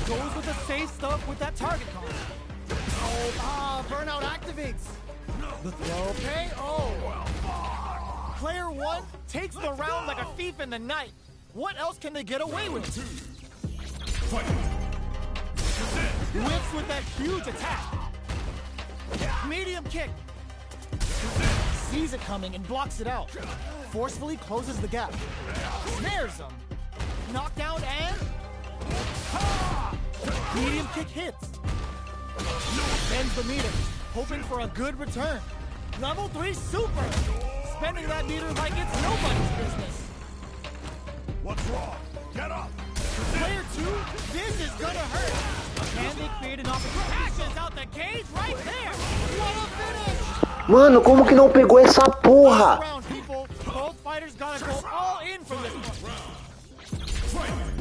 Goes with the safe stuff with that target combo. Oh, Burnout activates. The throw pay. Oh. Player 1 takes the round like a thief in the night. What else can they get away with? Whips with that huge attack. Medium kick. Sees it coming and blocks it out. Forcefully closes the gap. Snares him. Knockdown and... medium kick hits. Bends the meter, hoping for a good return. Level 3 super. Spending that meter like it's nobody's business. What's wrong? Get up! Player 2, this is gonna hurt. Can they create an opportunity? Passes out the cage right there. What a finish! Mano, como que não pegou essa porra? Round, people. Both fighters gotta go all in for this one.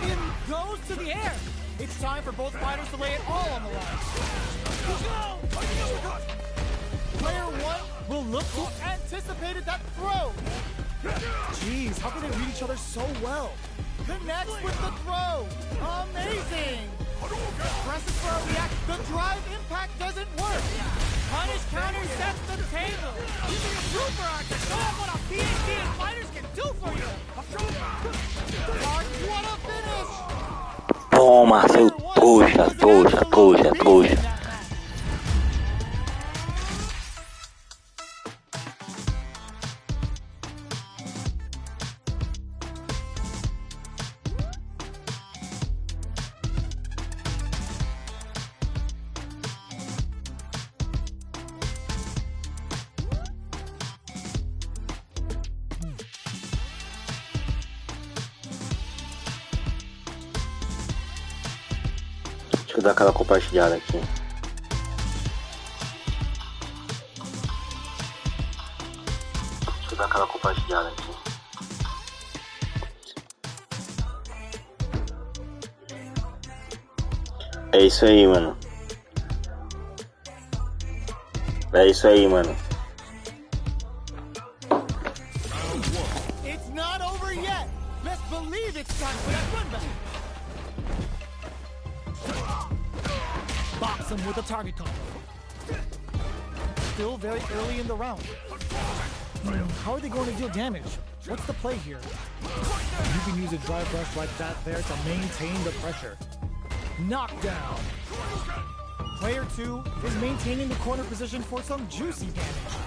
It goes to the air. It's time for both fighters to lay it all on the line. Player 1 will look who anticipated that throw. Jeez, how can they read each other so well? Connects with the throw. Amazing. Presses for a react. The drive impact doesn't work. Punish counter sets the table. Using a super art to show off what a PhD and fighters can do for you. What a finish. Toma, seu trouxa. Deixa eu dar aquela compartilhada aqui. Deixa eu dar aquela compartilhada aqui. É isso aí, mano. É isso aí, mano. It's not over yet. Let's believe it's time for that run back. Box him with a target combo. Still very early in the round. How are they going to deal damage? What's the play here? You can use a drive rush like that there to maintain the pressure. Knockdown. Player 2 is maintaining the corner position for some juicy damage.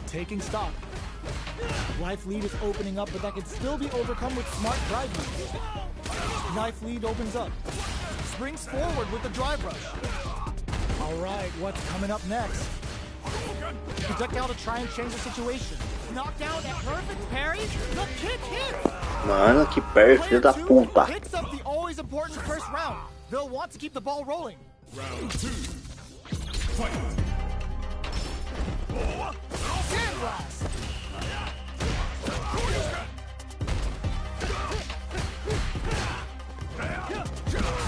Taking stock. Life lead is opening up, but that can still be overcome with smart drive moves. Knife lead opens up. Springs forward with the drive rush. Alright, what's coming up next? Projectile to try and change the situation. Knockdown at perfect parry. The kick hits. Mano, que perto, filho da puta. Hits up the always important first round. They'll want to keep the ball rolling. Round 2. Fight. Sandblast.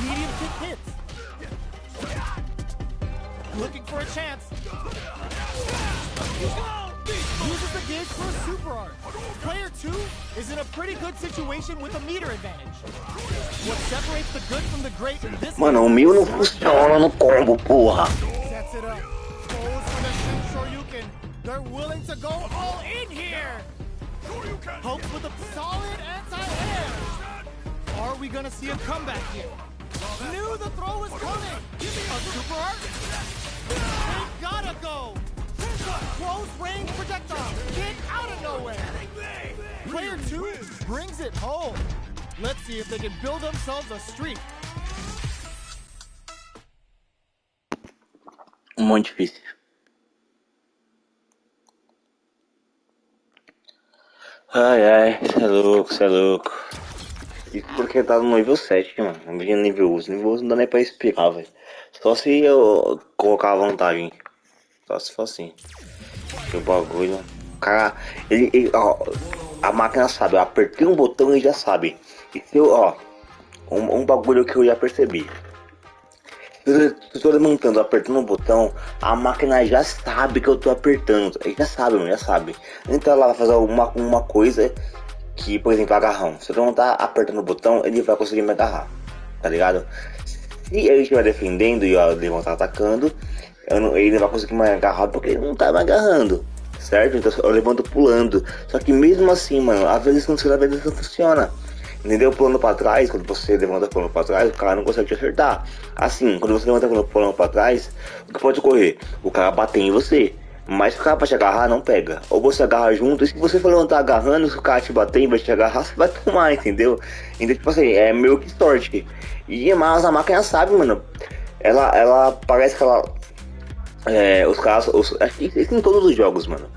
Medium kick hits. Looking for a chance. Uses the gauge for a super art. Player 2 is in a pretty good situation with a meter advantage. What separates the good from the great in this Mano, o meu não funciona no combo, porra. sets it up. Goes for the Shin Shoryuken. They're willing to go all in here. Hopes with a solid anti-air. Are we gonna see a comeback here? Knew the throw was coming. A super art? They gotta go. Close range projectile. Get out of nowhere. Player 2 brings it home. Let's see if they can build themselves a streak. Muito difícil. Ai, ai, cê é louco, cê é louco. Isso porque tá no nível 7, mano. Não vinha no nível 11. Nível 11 não dá nem pra explicar, velho. Só se eu colocar a vantagem. Só se for assim. Que o bagulho. O cara. Ó, a máquina sabe. Eu apertei um botão e já sabe. E se eu, ó. Um bagulho que eu já percebi. Se eu tô levantando, apertando o botão, a máquina já sabe que eu tô apertando. Já sabe, mano, já sabe. Então ela vai fazer uma coisa que, por exemplo, agarrão. Se eu não tá apertando o botão, ele vai conseguir me agarrar. Tá ligado? Se ele estiver defendendo e o Demon tá atacando, ele não vai conseguir me agarrar porque ele não tá me agarrando. Certo? Então eu levanto pulando. Só que mesmo assim, mano, às vezes funciona, às vezes não funciona. Entendeu? Pulando pra trás, quando você levanta pulando pra trás, o cara não consegue te acertar. Assim, quando você levanta pulando pra trás, o que pode ocorrer? O cara bater em você. Mas se o cara pra te agarrar, não pega. Ou você agarra junto, e se você for levantar agarrando, se o cara te bater e vai te agarrar, você vai tomar, entendeu? Então, tipo assim, é meio que sorte. E mas a máquina sabe, mano. Ela parece que ela... os caras... Acho que isso em todos os jogos, mano.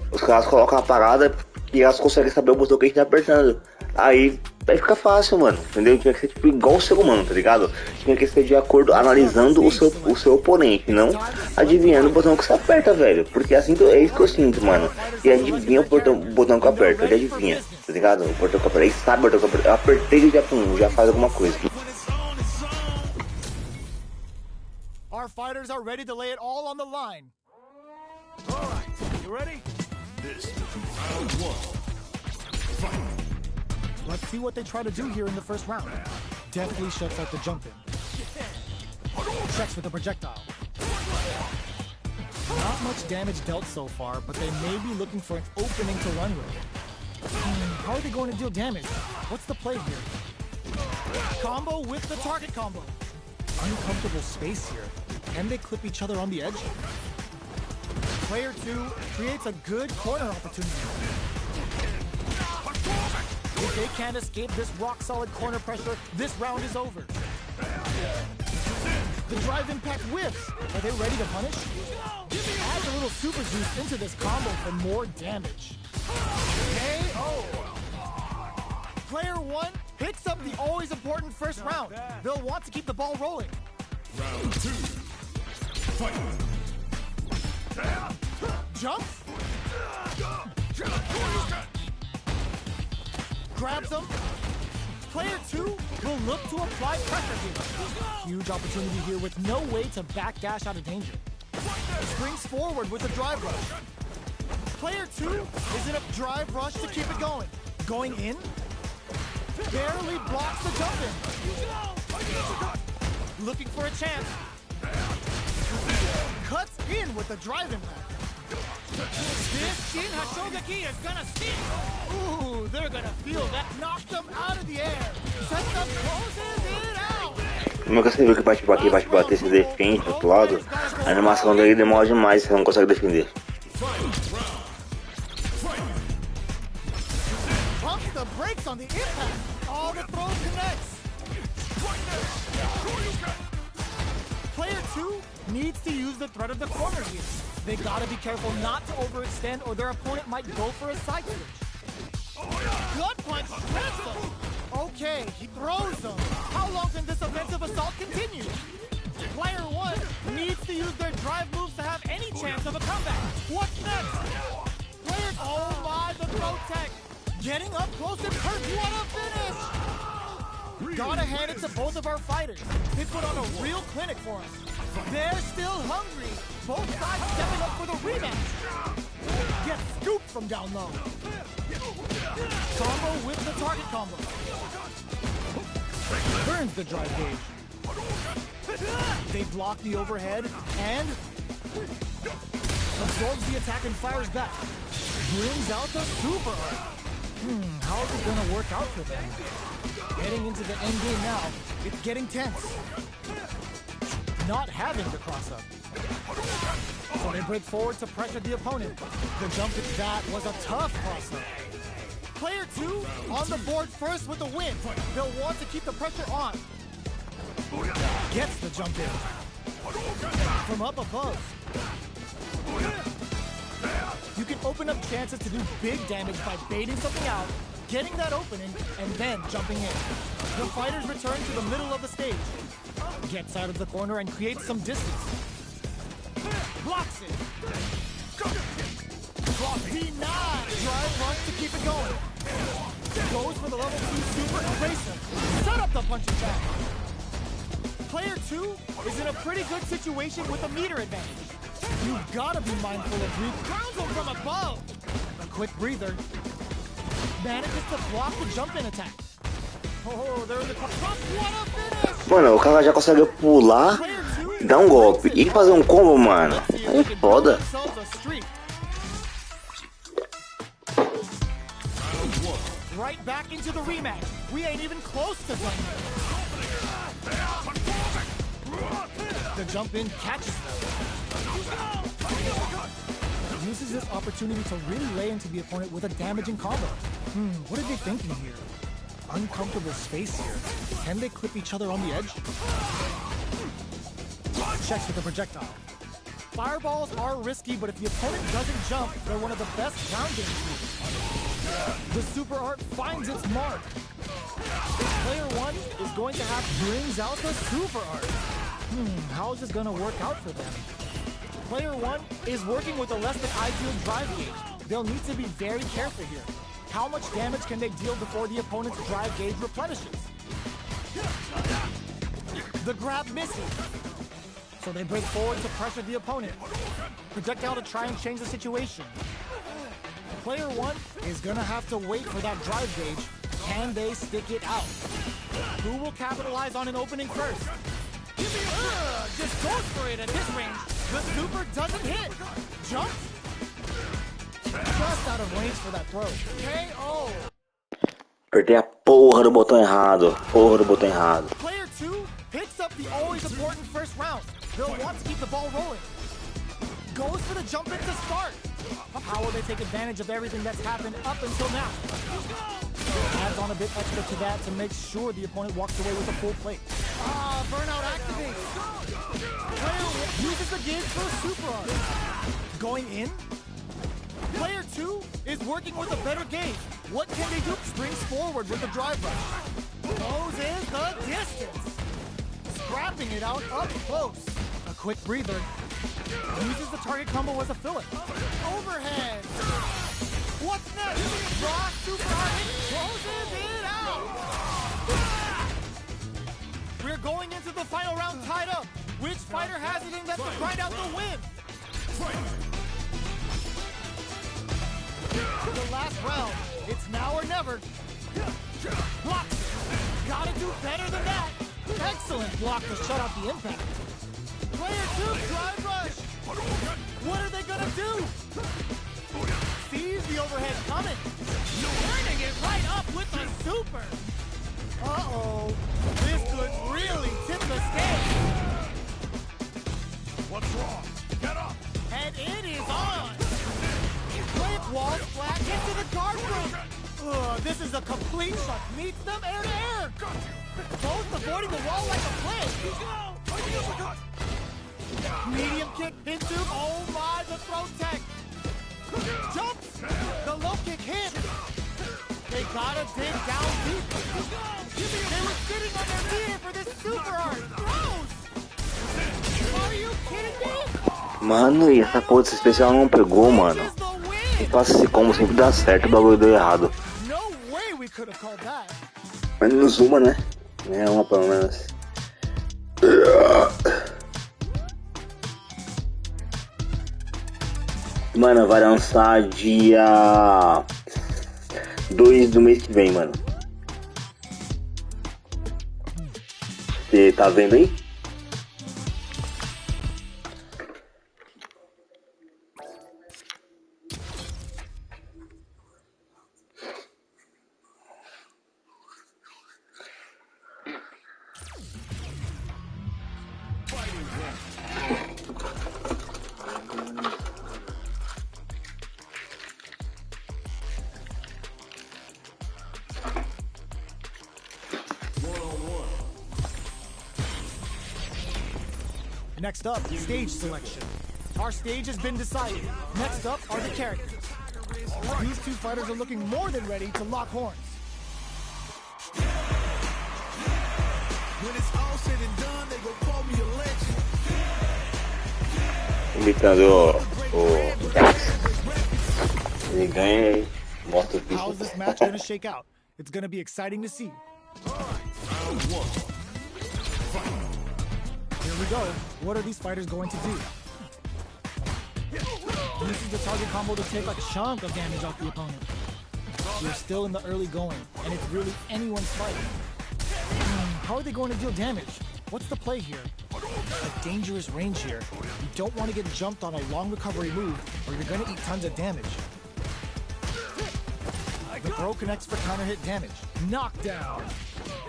Os caras colocam a parada e elas conseguem saber o botão que a gente tá apertando. Aí fica fácil, mano. Entendeu? Tinha que ser tipo igual o ser humano, tá ligado? Tinha que ser de acordo, analisando o seu oponente, não adivinhando o botão que você aperta, velho. Porque assim é isso que eu sinto, mano. E adivinha o botão que eu aperto, ele adivinha, tá ligado? O botão que eu aperto, ele sabe o botão que eu aperto. Eu apertei e já faz alguma coisa. Our fighters are ready to lay it all on the line. All right, you ready? This is round 1. Fight. Let's see what they try to do here in the first round. Definitely shuts out the jump in. Checks with the projectile. Not much damage dealt so far, but they may be looking for an opening to run with. How are they going to deal damage? What's the play here? Combo with the target combo. Uncomfortable space here. Can they clip each other on the edge? Player 2 creates a good corner opportunity. If they can't escape this rock-solid corner pressure, this round is over. The drive impact whiffs. Are they ready to punish? Add a little super juice into this combo for more damage. KO. Player 1 picks up the always important first round. They'll want to keep the ball rolling. Round 2. Fight. Jump. Grabs him. Player 2 will look to apply pressure here. Huge opportunity here with no way to backdash out of danger. Springs forward with a drive rush. Player 2 is in a drive rush to keep it going. Going in. Barely blocks the jump in. Looking for a chance. Cuts in with the drive impact. This Shin Hashogaki is gonna sting. Ooh, they're gonna feel that. Knocked them out of the air. Sets up, closes it out. Nunca você viu que bate bater, se defende do outro lado. A animação dele demora demais, você não consegue defender. Pumps the brakes on the impact. All the throws connects. Player 2 needs to use the threat of the corner here. They gotta be careful not to overextend or their opponent might go for a side switch. Gut punch shreds them. Okay, he throws them. How long can this offensive assault continue? Player 1 needs to use their drive moves to have any chance of a comeback. What's next? Player, oh my, the throw tech. Getting up close and personal. What a finish! Gotta hand it to both of our fighters. They put on a real clinic for us. They're still hungry. Both sides stepping up for the rematch. Gets scooped from down low. Combo with the target combo. Burns the drive gauge. They block the overhead and absorbs the attack and fires back. Brings out the super art. How is it gonna work out for them? Heading into the end game now, it's getting tense. Not having the cross up. So they break forward to pressure the opponent. The jump into that was a tough cross up. Player 2 on the board first with the win. They'll want to keep the pressure on. Gets the jump in. From up above. You can open up chances to do big damage by baiting something out, getting that opening, and then jumping in. The fighters return to the middle of the stage. Gets out of the corner and creates some distance. Blocks it. Denied. Drive rush to keep it going. Goes for the level 2 super evasive. Set up the punching bag. Player 2 is in a pretty good situation with a meter advantage. You've got to be mindful of grounds him from above. A quick breather. Manages to block the jump-in attack. Oh, there's the cross. What a finish! Mano, o cara já consegue pular, dar um golpe e fazer um combo, mano. Aí é foda. Right back into the rematch. We ain't even close to done. The jump-in catches them. Uses this opportunity to really lay into the opponent with a damaging combo. What are they thinking here? Uncomfortable space here. Can they clip each other on the edge? Checks with the projectile. Fireballs are risky, but if the opponent doesn't jump, they're one of the best ground game moves. The super art finds its mark. Player 1 is going to have brings out the super art. How is this going to work out for them? Player 1 is working with a less than ideal drive gauge. They'll need to be very careful here. How much damage can they deal before the opponent's drive gauge replenishes? The grab misses. So they break forward to pressure the opponent. Projectile to try and change the situation. Player 1 is gonna have to wait for that drive gauge. Can they stick it out? Who will capitalize on an opening first? Just goes for it at this range. The super doesn't hit. Jumps. Just out of range for that throw. KO. Apertei a porra do botão errado. Porra do botão errado. Player 2 picks up the always important first round. They'll want to keep the ball rolling. Goes for the jump in to start. How will they take advantage of everything that's happened up until now? Adds on a bit extra to that to make sure the opponent walks away with a full plate. Burnout activates. Player uses the gauge for a super art. Going in. Player 2 is working with a better gauge. What can they do? Springs forward with the drive rush. Closes the it out up close. A quick breather. Uses the target combo as a filler. Overhead. What's next? Raw super hard hit closes it out. We're going into the final round tied up. Which fighter has it in them to grind out the win? The last round. It's now or never. Blocks. Gotta do better than that. Excellent block to shut out the impact. Player 2, drive rush. What are they gonna do? Sees the overhead coming. Turning it right up with the super. Uh-oh. This could really tip the scale. What's wrong? Get up! And it is on. Quick wall splash into the guard room. This is a complete shot. Meets them air to air. Both avoiding the wall like a plague. Medium kick into, oh my, the throw tech. Jumps. The low kick hits. They gotta dig down deep. They were sitting on their knee for this super art. Throws. Are you kidding me? Mano, e essa porra desse especial não pegou, mano. E passa esse combo sempre dá certo, o bagulho deu errado. Menos uma, né? É uma pelo menos. Mano, vai lançar dia 2 do mês que vem, mano. Você tá vendo aí? Next up, stage selection. Our stage has been decided. Next up are the characters. These two fighters are looking more than ready to lock horns. When it's all said and done, they go call me a legend. Imitando ele ganha e mostra o How's this match going to shake out? It's going to be exciting to see. Here we go. What are these fighters going to do? Uses the target combo to take a chunk of damage off the opponent. We're still in the early going, and it's really anyone's fight. How are they going to deal damage? What's the play here? A dangerous range here. You don't want to get jumped on a long recovery move, or you're going to eat tons of damage. The throw connects for counter hit damage. Knockdown.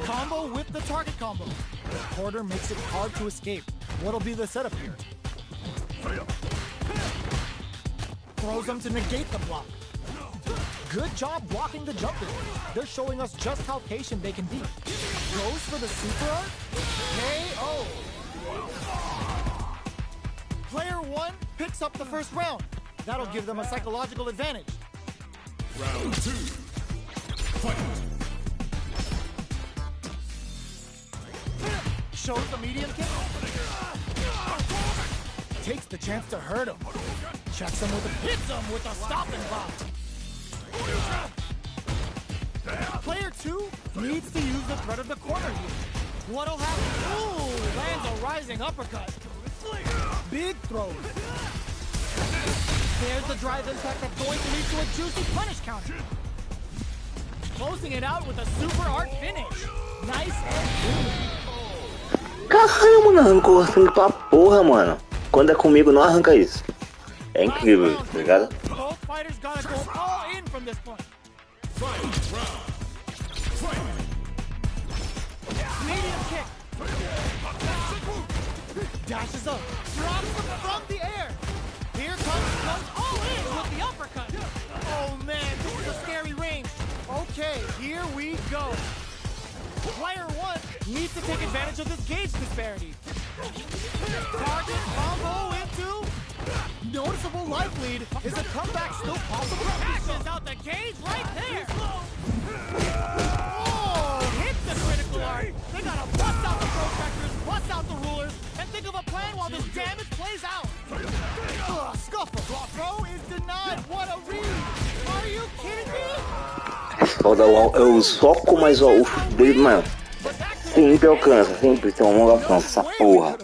Combo with the target combo. The quarter makes it hard to escape. What'll be the setup here? Throws them to negate the block. Good job blocking the jump in. They're showing us just how patient they can be. Goes for the super art. KO. Player 1 picks up the first round. That'll give them a psychological advantage. Round 2. Fight. Shows the medium kick. Takes the chance to hurt him. Checks him with a hits him with a stopping block. Player 2 needs to use the threat of the corner here. What'll happen? Ooh, lands a rising uppercut. Big throws. There's the drive impact that's going to lead to a juicy punish counter. Closing it out with a super art finish. Nice and clean. Caralho, mano, arrancou sangue pra porra, mano. Quando é comigo, não arranca isso. É incrível, tá ligado? Both fighters gotta go all in from this point. Medium kick. Dashes up. Drops him from the air. Here comes all in with the uppercut. Oh man, this is a scary range. Okay, here we go. Player 1 needs to take advantage of this gauge disparity. Target combo into noticeable life lead. Is a comeback still possible? Cashes out the cage right there. Oh, hits the critical art. They gotta bust out the protractors, bust out the ruler. while this damage plays out. Ugh, scuffle. Throw is denied. What a read. Are you kidding me? É foda, eu soco, mas ó, o chute dele, mano, sempre alcança, sempre tem uma mão alcança, essa porra.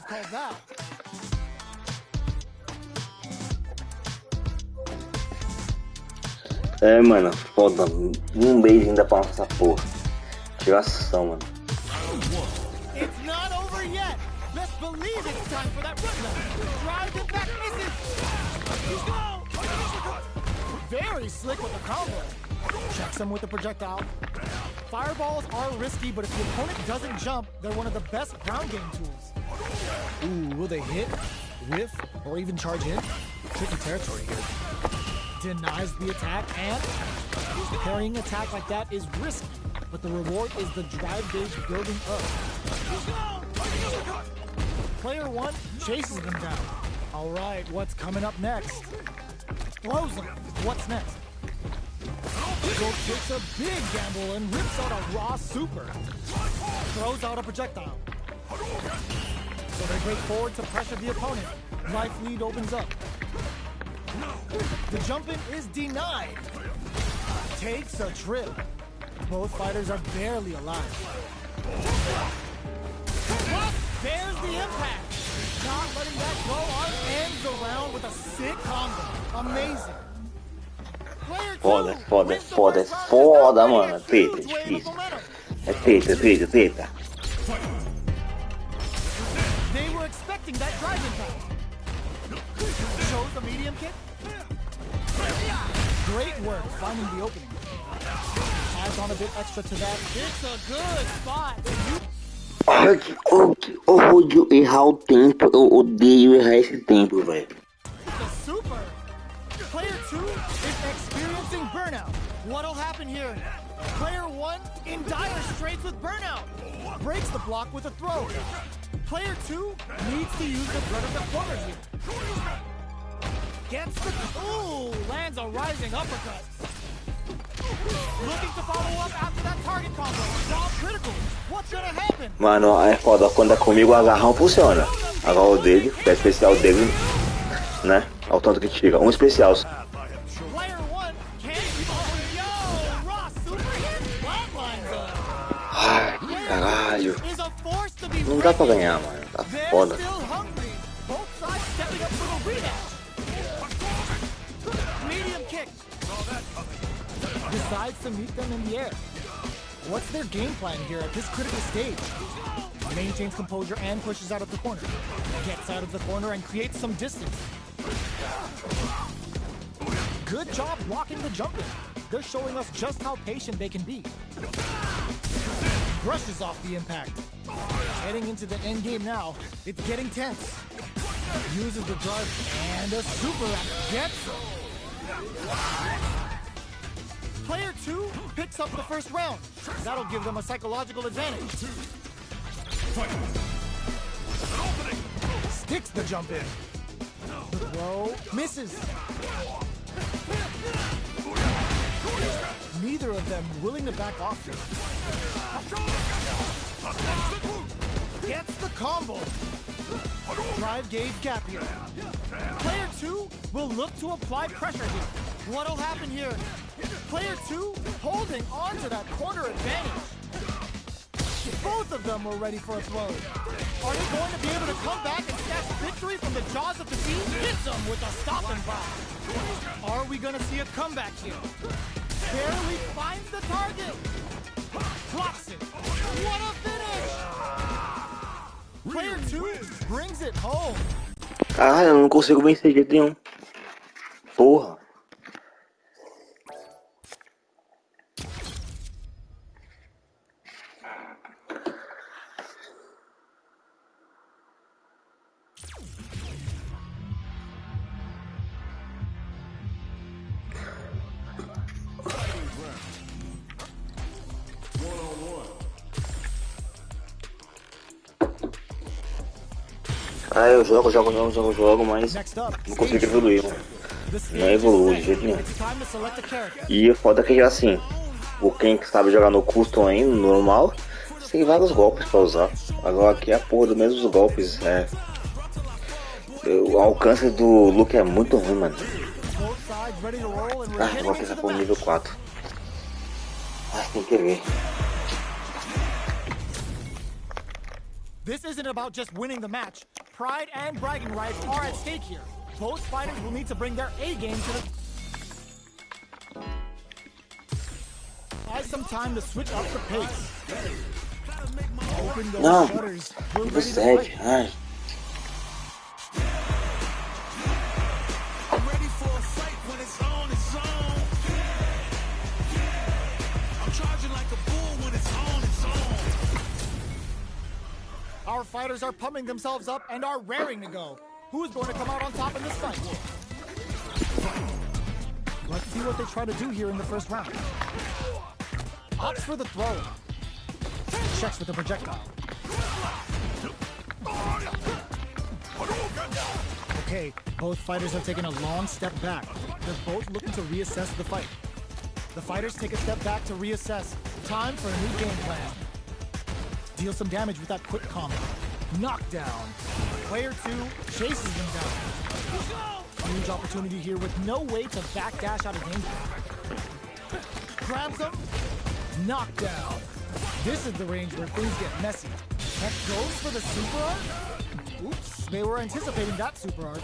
É, mano, foda, um beijo ainda pra essa porra. Tiração, mano. It's not over yet. Let's believe it's time for that run. Drive it back, misses. Very slick with the combo. Checks him with the projectile. Fireballs are risky, but if the opponent doesn't jump, they're one of the best ground game tools. Ooh, will they hit, whiff, or even charge in? Tricky territory here. Denies the attack, and parrying attack like that is risky, but the reward is the drive gauge building up. Player 1 chases them down. All right, what's coming up next? Throws them. What's next? Gold takes a big gamble and rips out a raw super. Throws out a projectile. So they break forward to pressure the opponent. Life lead opens up. The jump-in is denied. Takes a trip. Both fighters are barely alive. There's the impact. Not letting that go on, ends the round with a sick combo. Amazing. Foda, foda, foda, foda, mano. Treta, é difícil. É treta, treta, treta. They were expecting that drive impact. Shows the medium kick. Great work finding the opening. Adds on a bit extra to that. It's a good spot. Eu odio errar o tempo, eu odeio errar esse tempo, velho. Super. Player 2 is experiencing burnout. What'll happen here? Player 1 in dire straits with burnout. Breaks the block with a throw. Player 2 needs to use the blood of the corner here. Gets the... Ooh! Lands a rising uppercut. Looking to follow up after that target combo. All critical. What's gonna happen? Mano, é foda quando é comigo o agarrão funciona. Agora o dele, o especial dele, né? Olha o tanto que tira. Um especial. Ai, caralho. Não dá pra ganhar, mano. Tá foda. Decides to meet them in the air. What's their game plan here at this critical stage? Maintains composure and pushes out of the corner. Gets out of the corner and creates some distance. Good job blocking the jump-in. They're showing us just how patient they can be. Brushes off the impact. Heading into the end game now. It's getting tense. Uses the drive and a super act gets him. Player 2 picks up the first round. That'll give them a psychological advantage. Sticks the jump in. The throw misses. Neither of them willing to back off here. Gets the combo. Drive gauge gap here. Player 2 will look to apply pressure here. What'll happen here? Player 2 holding on to that corner advantage. Both of them were ready for a throw. Are they going to be able to come back and snatch victory from the jaws of defeat? Hits them with a stop and pop. Are we going to see a comeback here? Barely finds the target. Blocks it. What a finish! Player 2 brings it home. Caralho, eu não consigo vencer de jeito nenhum. Porra. Ah, eu jogo, mas não consigo evoluir, mano. Não evoluo de jeito nenhum. E o foda é que já assim, quem sabe jogar no custom aí, no normal, tem vários golpes pra usar. Agora aqui é a porra dos mesmos golpes, O alcance do Luke é muito ruim, mano. Both sides ready to roll and we're Ah, eu getting vou into pensar the pro nível match. 4. Ah, tem que ver. This isn't about just winning the match. Pride and bragging rights are at stake here. Both fighters will need to bring their A game to the... Buy some time to switch up the pace. Open those Não, shutters. We're nível ready to 7. fight. Ai. I'm ready for a fight when it's on, it's on. I'm charging like a bull when it's on, it's on. Our fighters are pumping themselves up and are raring to go. Who is going to come out on top in this fight? Let's see what they try to do here in the first round. Opts for the throw. Checks with the projectile. Okay, both fighters have taken a long step back. They're both looking to reassess the fight. The fighters take a step back to reassess. Time for a new game plan. Deal some damage with that quick combo. Knockdown. Player 2 chases them down. Huge opportunity here with no way to backdash out of danger. Grabs him. Knockdown. This is the range where things get messy. That goes for the super art? Oops, they were anticipating that super art.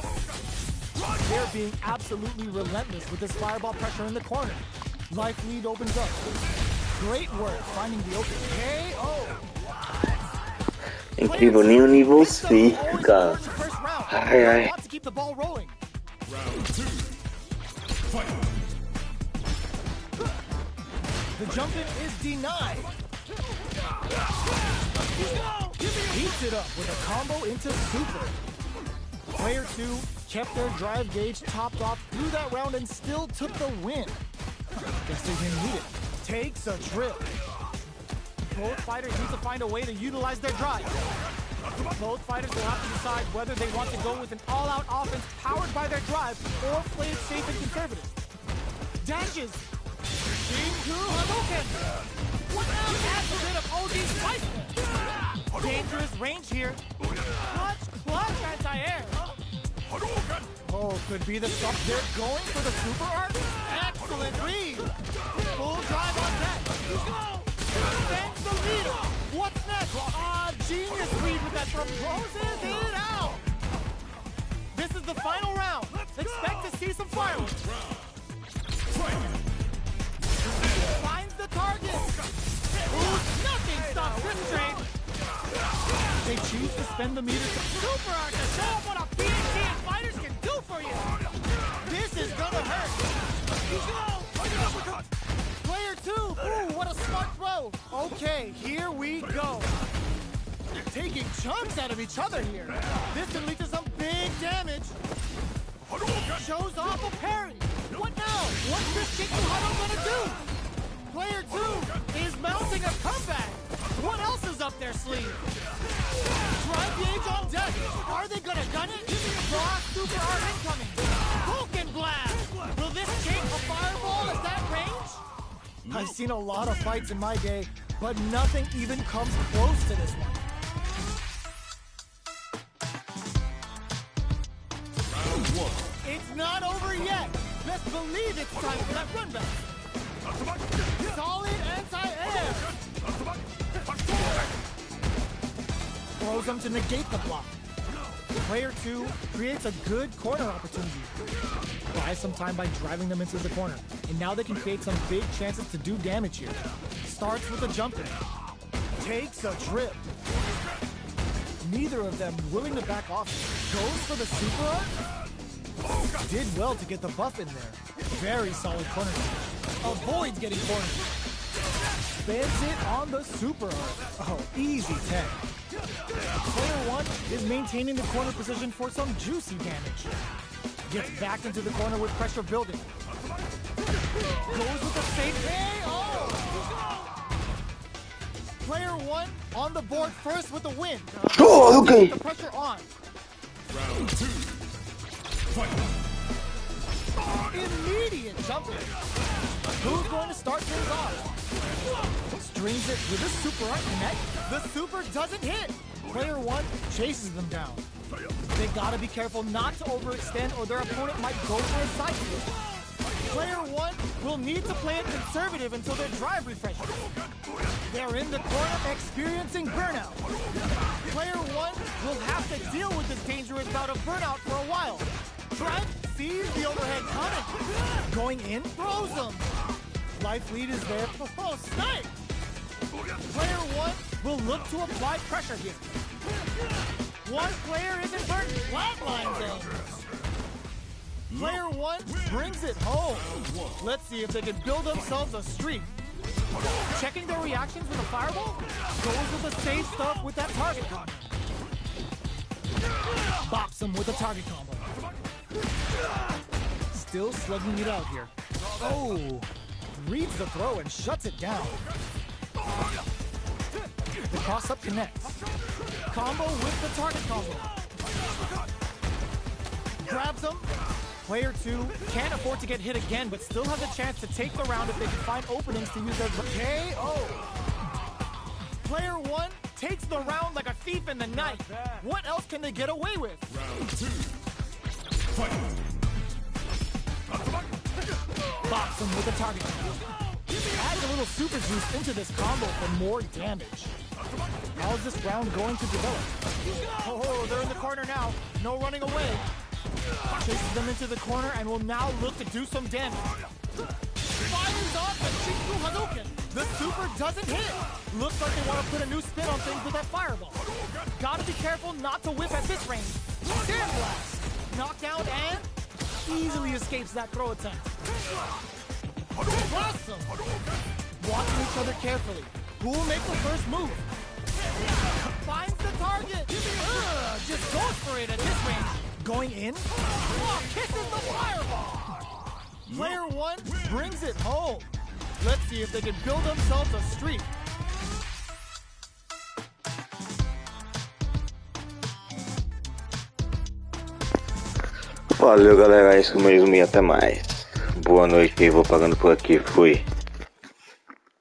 They're being absolutely relentless with this fireball pressure in the corner. Life lead opens up. Great work finding the open. KO. Incrível, nem o nível 6, cara. Ai, ai. Want to keep the ball rolling. Round 2. Fight. The jump in is denied. Heats it up with a combo into super. Player 2 kept their drive gauge topped off through that round and still took the win. Guess they didn't need it. Takes a trip. Both fighters need to find a way to utilize their drive. Both fighters will have to decide whether they want to go with an all-out offense powered by their drive or play it safe and conservative. Dashes. Shinku Hadouken. What now adds a bit of OG spice? Dangerous range here. Clutch anti-air. Oh, could be the stuff. They're going for the super art. Excellent read. Full drive on deck. Sends the leader. What's next? Genius read with that from closes it out. This is the final round. Expect to see some fireworks. Finds the target. Ooh, nothing stops this train. They choose to spend the meter to super art to show them what a PhD and fighters can do for you. This is gonna hurt. Player 2, ooh, what a smart throw. Okay, here we go. Taking chunks out of each other here. This can lead to some big damage. Shows off a parry. What now? What's this Shinku Hado gonna do? Player 2 is mounting a comeback. What else is up their sleeve? Drive gauge on deck. Are they gonna gun it? Rock super art incoming. Vulcan blast. Will this take a fireball at that range? I've seen a lot of fights in my day, but nothing even comes close to this one. Round 1. It's not over yet. Best believe it's time for that run back. Solid anti-air. Throws them to negate the block. Player 2 creates a good corner opportunity. Buys some time by driving them into the corner. And now they can create some big chances to do damage here. Starts with a jump in. Takes a trip. Neither of them willing to back off. Goes for the super art. Did well to get the buff in there. Very solid corner. Avoids getting cornered. Spans it on the super art. Oh, easy 10. Player 1 is maintaining the corner position for some juicy damage. Gets back into the corner with pressure building. Goes with a safe KO. Player 1 on the board first with the win. Oh, okay. The pressure on. Round 2. Fight. Immediate jump in. Who's going to start things off? Strings it with a super art connect. The super doesn't hit. Player 1 chases them down. They gotta be careful not to overextend or their opponent might go for a side kick. Player 1 will need to play it conservative until their drive refreshes. They're in the corner experiencing burnout. Player 1 will have to deal with this dangerous bout of burnout for a while. Trent sees the overhead coming. Going in, throws him. Life lead is there. Oh, snipe! Player 1 will look to apply pressure here. One player isn't burnt. Flatlines him. Player 1 brings it home. Let's see if they can build themselves a streak. Checking their reactions with a fireball. Goes with the safe stuff with that target combo. Bops him with a target combo. Still slugging it out here. Oh, reads the throw and shuts it down. The cross-up connects. Combo with the target combo. Grabs him. Player 2 can't afford to get hit again, but still has a chance to take the round if they can find openings to use their KO. Player 1 takes the round like a thief in the night. What else can they get away with? Round 2. Fight. Bops him with a target combo. Adds a little super juice into this combo for more damage. How's this round going to develop? Oh, they're in the corner now. No running away. Chases them into the corner and will now look to do some damage. Fires off the Shinku Hadouken. The super doesn't hit. Looks like they want to put a new spin on things with that fireball. Gotta be careful not to whip at this range. Sandblast. Knockdown and easily escapes that throw attempt. Awesome. Watching each other carefully. Who will make the first move? Finds the target. Just goes for it at this range. Going in. Oh, kisses the fireball. Player 1 brings it home. Let's see if they can build themselves a streak. Valeu, galera, é isso mesmo e até mais. Boa noite, vou pagando por aqui, fui.